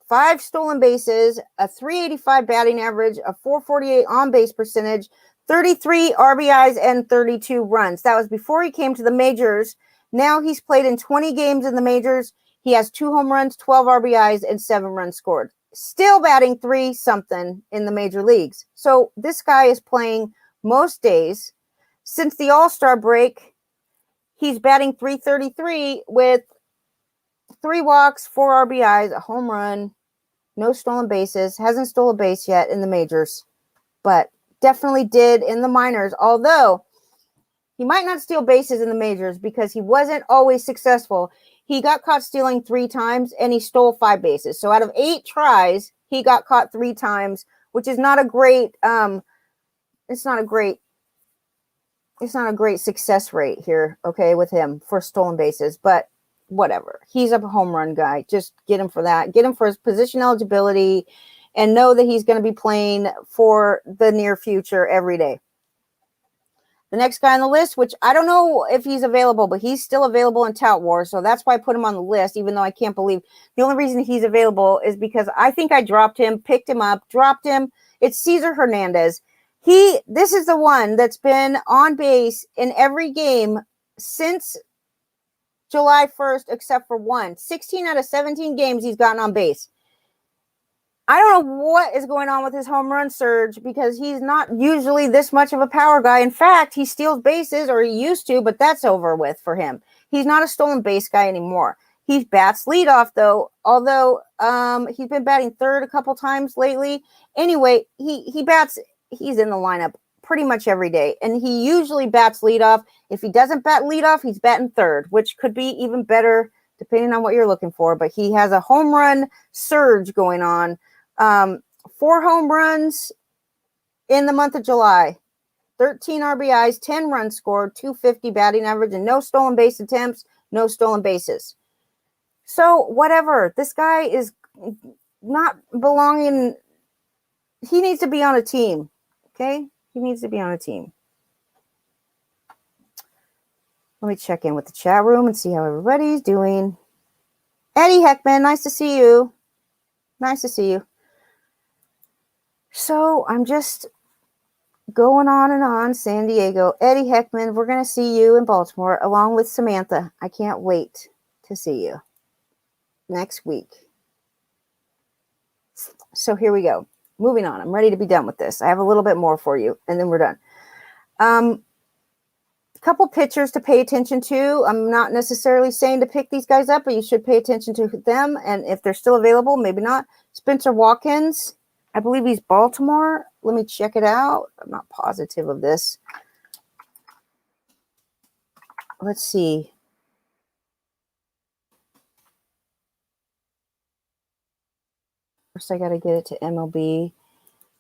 5 stolen bases, a .385 batting average, a .448 on-base percentage, 33 RBIs, and 32 runs. That was before he came to the majors. Now he's played in 20 games in the majors. He has 2 home runs, 12 RBIs, and 7 runs scored. Still batting .3-something in the major leagues. So this guy is playing most days. Since the All-Star break, he's batting .333 with 3 walks, 4 RBIs, a home run, no stolen bases. Hasn't stolen a base yet in the majors, but definitely did in the minors. Although he might not steal bases in the majors because he wasn't always successful. He got caught stealing 3 times and he stole 5 bases. So out of 8 tries, he got caught 3 times, which is not a great it's not a great success rate here, okay, with him for stolen bases, but whatever. He's a home run guy. Just get him for that. Get him for his position eligibility and know that he's going to be playing for the near future every day. The next guy on the list, which I don't know if he's available, but he's still available in Tout War, so that's why I put him on the list, even though I can't believe the only reason he's available is because I think I dropped him, picked him up, dropped him. It's Cesar Hernandez. This is the one that's been on base in every game since July 1st, except for one. 16 out of 17 games he's gotten on base. I don't know what is going on with his home run surge because he's not usually this much of a power guy. In fact, he steals bases, or he used to, but that's over with for him. He's not a stolen base guy anymore. He bats leadoff, though, although he's been batting third a couple times lately. Anyway, he's in the lineup pretty much every day, and he usually bats leadoff. If he doesn't bat leadoff, he's batting third, which could be even better depending on what you're looking for. But he has a home run surge going on. 4 home runs in the month of July, 13 RBIs, 10 runs scored, .250 batting average, and no stolen base attempts, no stolen bases. So whatever, this guy is not belonging. He needs to be on a team. Okay, he needs to be on a team. Let me check in with the chat room and see how everybody's doing. Eddie Heckman, nice to see you. Nice to see you. So I'm just going on and on. San Diego. Eddie Heckman, we're going to see you in Baltimore along with Samantha. I can't wait to see you next week. So here we go. Moving on. I'm ready to be done with this. I have a little bit more for you, and then we're done. A couple pitchers to pay attention to. I'm not necessarily saying to pick these guys up, but you should pay attention to them, and if they're still available, maybe not. Spencer Watkins. I believe he's Baltimore. Let me check it out. I'm not positive of this. Let's see. First, I got to get it to MLB,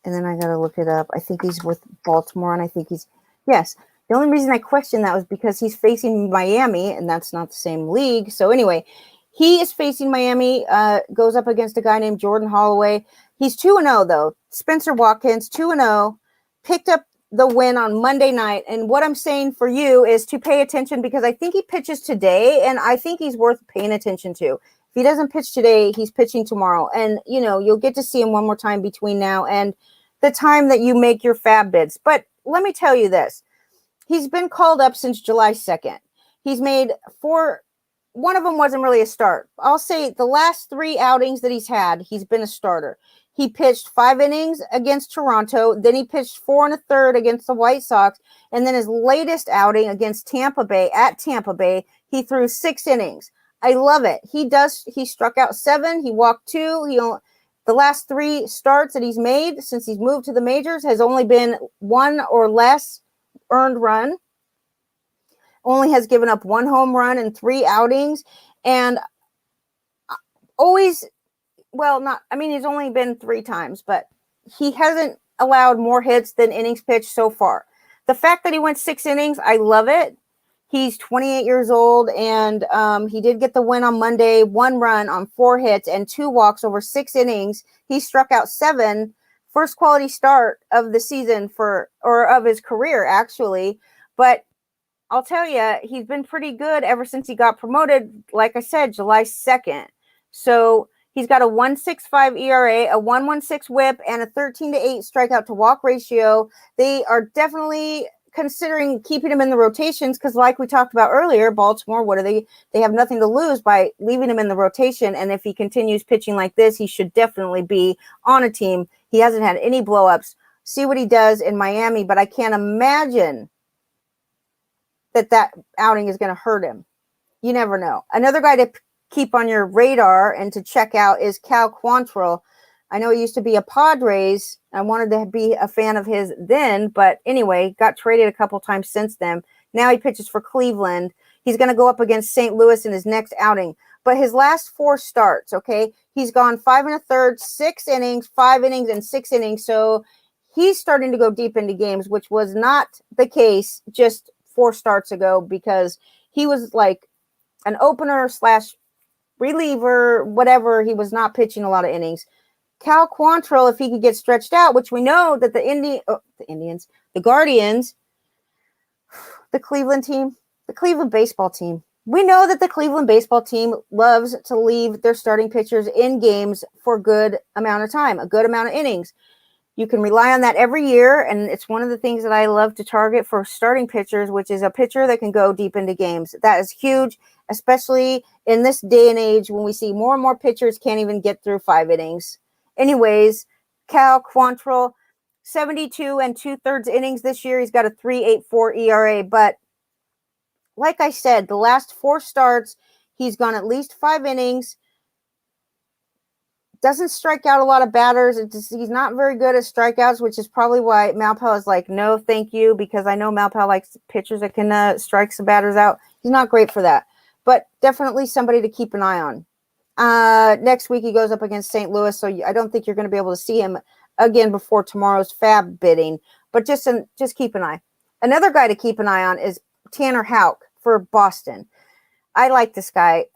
and then I got to look it up. I think he's with Baltimore, and I think he's – yes. The only reason I questioned that was because he's facing Miami, and that's not the same league. So anyway, he is facing Miami, goes up against a guy named Jordan Holloway. He's 2-0, though. Spencer Watkins, 2-0, picked up the win on Monday night. And what I'm saying for you is to pay attention because I think he pitches today, and I think he's worth paying attention to. If he doesn't pitch today, he's pitching tomorrow. And, you know, you'll get to see him one more time between now and the time that you make your fab bids. But let me tell you this. He's been called up since July 2nd. He's made 4. One of them wasn't really a start. I'll say the last 3 outings that he's had, he's been a starter. He pitched 5 innings against Toronto. Then he pitched 4 1/3 against the White Sox. And then his latest outing against Tampa Bay, he threw 6 innings. I love it. He struck out 7. He walked 2. The last 3 starts that he's made since he's moved to the majors has only been 1 or less earned run. Only has given up 1 home run in 3 outings. And he's only been 3 times, but he hasn't allowed more hits than innings pitched so far. The fact that he went 6 innings, I love it. He's 28 years old, and he did get the win on Monday, 1 run on 4 hits and 2 walks over 6 innings. He struck out 7, first quality start of the season of his career, actually. But I'll tell you, he's been pretty good ever since he got promoted, like I said, July 2nd. So he's got a 1.65 ERA, a 1.16 whip, and a 13-8 strikeout to walk ratio. They are definitely considering keeping him in the rotations because, like we talked about earlier, Baltimore, what are they? They have nothing to lose by leaving him in the rotation. And if he continues pitching like this, he should definitely be on a team. He hasn't had any blowups. See what he does in Miami, but I can't imagine that outing is going to hurt him. You never know. Another guy to keep on your radar and to check out is Quantrill. I know he used to be a Padres. I wanted to be a fan of his then, but anyway, got traded a couple times since then. Now he pitches for Cleveland. He's going to go up against St. Louis in his next outing. But his last 4 starts, okay, he's gone 5 1/3, 6 innings, 5 innings, and 6 innings. So he's starting to go deep into games, which was not the case just 4 starts ago because he was like an opener / reliever, whatever. He was not pitching a lot of innings. Quantrill, if he could get stretched out, which we know that the Guardians, the Cleveland baseball team. We know that the Cleveland baseball team loves to leave their starting pitchers in games for a good amount of time, a good amount of innings. You can rely on that every year, and it's one of the things that I love to target for starting pitchers, which is a pitcher that can go deep into games. That is huge, especially in this day and age when we see more and more pitchers can't even get through 5 innings. Anyways, Quantrill, 72 2/3 innings this year. He's got a 3.84 ERA, but like I said, the last 4 starts, he's gone at least 5 innings. Doesn't strike out a lot of batters. He's not very good at strikeouts, which is probably why Malpal is like, no, thank you, because I know Malpal likes pitchers that can strike some batters out. He's not great for that, but definitely somebody to keep an eye on. Next week he goes up against St. Louis, so I don't think you're going to be able to see him again before tomorrow's fab bidding, but just keep an eye. Another guy to keep an eye on is Tanner Houck for Boston. I like this guy.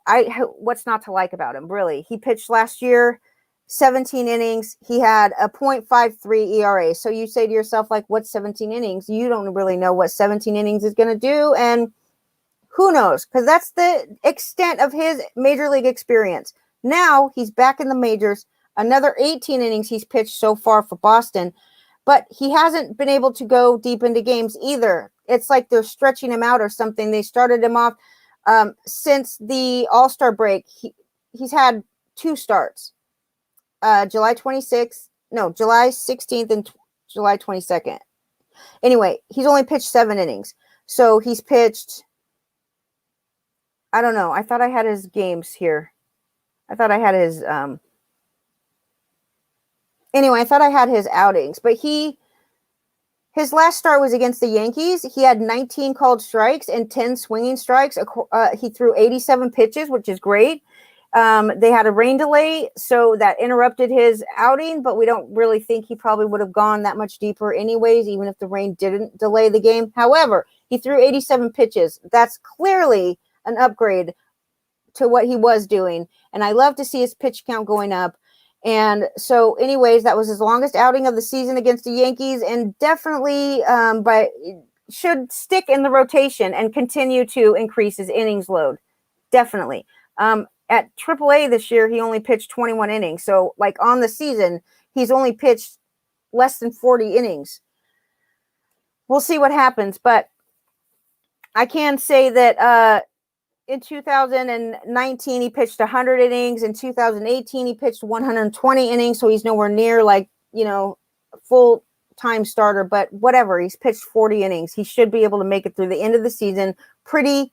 What's not to like about him, really? He pitched last year, 17 innings. He had a 0.53 ERA. So you say to yourself, like, what's 17 innings? You don't really know what 17 innings is going to do, and who knows? Because that's the extent of his major league experience. Now he's back in the majors. Another 18 innings he's pitched so far for Boston, but he hasn't been able to go deep into games either. It's like they're stretching him out or something. They started him off since the All-Star break. He's had 2 starts, July 16th and July 22nd. Anyway, he's only pitched 7 innings. So he's pitched, I don't know. I thought I had his games here. I thought I had his, anyway, I thought I had his outings, but his last start was against the Yankees. He had 19 called strikes and 10 swinging strikes. He threw 87 pitches, which is great. They had a rain delay, so that interrupted his outing, but we don't really think he probably would have gone that much deeper anyways, even if the rain didn't delay the game. However, he threw 87 pitches. That's clearly an upgrade to what he was doing, and I love to see his pitch count going up. And so anyways, that was his longest outing of the season against the Yankees, and definitely should stick in the rotation and continue to increase his innings load. Definitely. At AAA this year, he only pitched 21 innings. So like on the season, he's only pitched less than 40 innings. We'll see what happens, but I can say that in 2019 he pitched 100 innings. In 2018 he pitched 120 innings, so he's nowhere near like, full-time starter, but whatever. He's pitched 40 innings. He should be able to make it through the end of the season pretty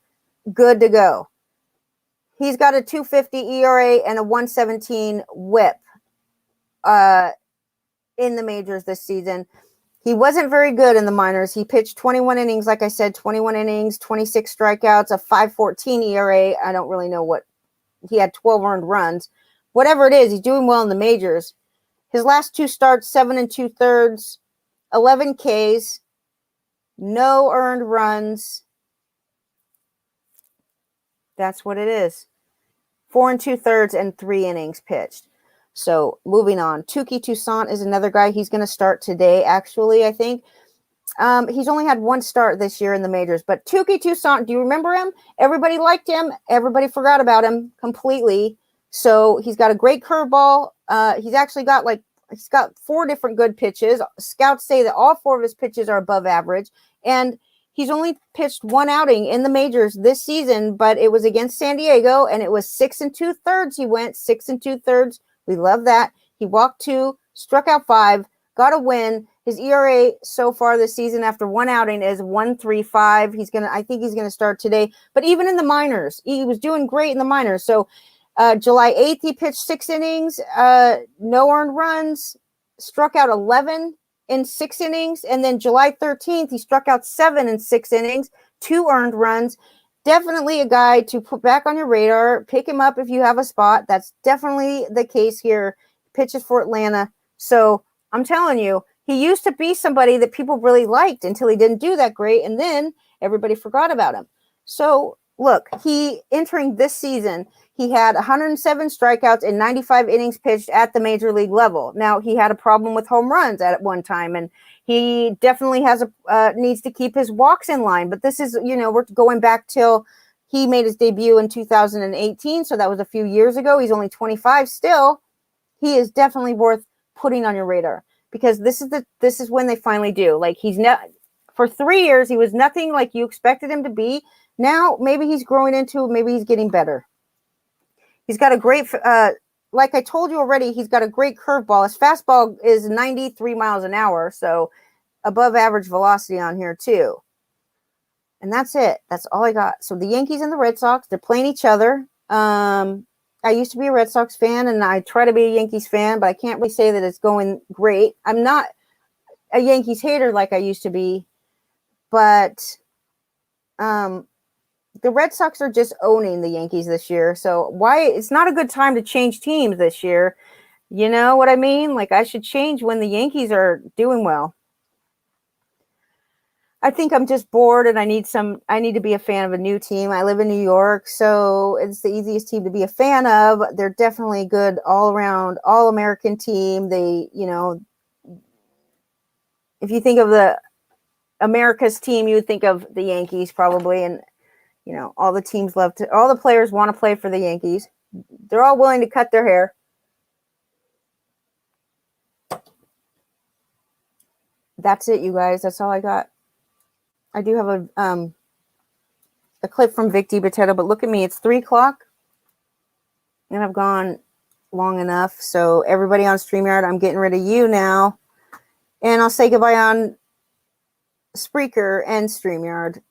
good to go. He's got a 2.50 ERA and a 1.17 WHIP in the majors this season. He wasn't very good in the minors. He pitched 21 innings, like I said, 21 innings, 26 strikeouts, a 5.14 ERA. I don't really know what. He had 12 earned runs. Whatever it is, he's doing well in the majors. His last 2 starts, 7 2/3, 11 Ks, no earned runs. That's what it is. 4 2/3 and 3 innings pitched. So moving on. Tukey Tucson is another guy. He's going to start today, actually, I think. He's only had 1 start this year in the majors. But Tukey Tucson, do you remember him? Everybody liked him. Everybody forgot about him completely. So he's got a great curveball. He's actually got he's got 4 different good pitches. Scouts say that all 4 of his pitches are above average. And he's only pitched 1 outing in the majors this season, but it was against San Diego, and it was 6 2/3. He went 6 2/3. We love that. He walked 2, struck out 5, got a win. His ERA so far this season after 1 outing is 1.35. I think he's gonna start today. But even in the minors, he was doing great in the minors. So July 8th, he pitched 6 innings, no earned runs, struck out 11 in 6 innings. And then July 13th, he struck out 7 in 6 innings, 2 earned runs. Definitely a guy to put back on your radar. Pick him up if you have a spot. That's definitely the case here. Pitches for Atlanta. So I'm telling you, he used to be somebody that people really liked until he didn't do that great. And then everybody forgot about him. So look, entering this season, he had 107 strikeouts and 95 innings pitched at the major league level. Now, he had a problem with home runs at one time, and he definitely needs to keep his walks in line. But this is, we're going back till he made his debut in 2018, so that was a few years ago. He's only 25 still. He is definitely worth putting on your radar because this is when they finally do. Like, for 3 years, he was nothing like you expected him to be. Now, maybe he's growing into it. Maybe he's getting better. He's got a great, like I told you already, he's got a great curveball. His fastball is 93 miles an hour, so above average velocity on here too. And that's it. That's all I got. So the Yankees and the Red Sox, they're playing each other. I used to be a Red Sox fan, and I try to be a Yankees fan, but I can't really say that it's going great. I'm not a Yankees hater like I used to be, but the Red Sox are just owning the Yankees this year. So it's not a good time to change teams this year. You know what I mean? Like, I should change when the Yankees are doing well. I think I'm just bored and I need to be a fan of a new team. I live in New York, so it's the easiest team to be a fan of. They're definitely a good all around, all American team. They, if you think of the America's team, you would think of the Yankees probably. And, all the teams all the players want to play for the Yankees. They're all willing to cut their hair. That's it, you guys. That's all I got. I do have a clip from Vic DiBattista, but look at me. It's 3:00, and I've gone long enough. So everybody on StreamYard, I'm getting rid of you now. And I'll say goodbye on Spreaker and StreamYard.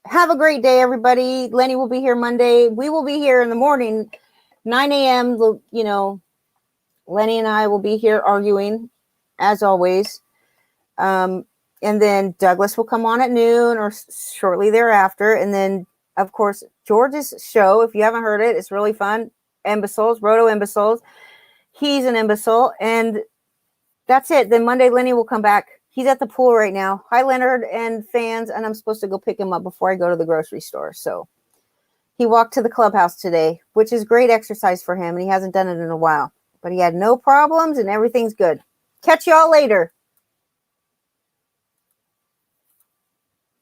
Have a great day, everybody. Lenny will be here Monday. We will be here in the morning, 9 a.m. Lenny and I will be here arguing, as always. And then Douglas will come on at noon or shortly thereafter. And then, of course, George's show, if you haven't heard it, it's really fun. Imbeciles, Roto Imbeciles. He's an imbecile. And that's it. Then Monday, Lenny will come back. He's at the pool right now. Hi, Leonard and fans. And I'm supposed to go pick him up before I go to the grocery store. So he walked to the clubhouse today, which is great exercise for him. And he hasn't done it in a while. But he had no problems and everything's good. Catch y'all later.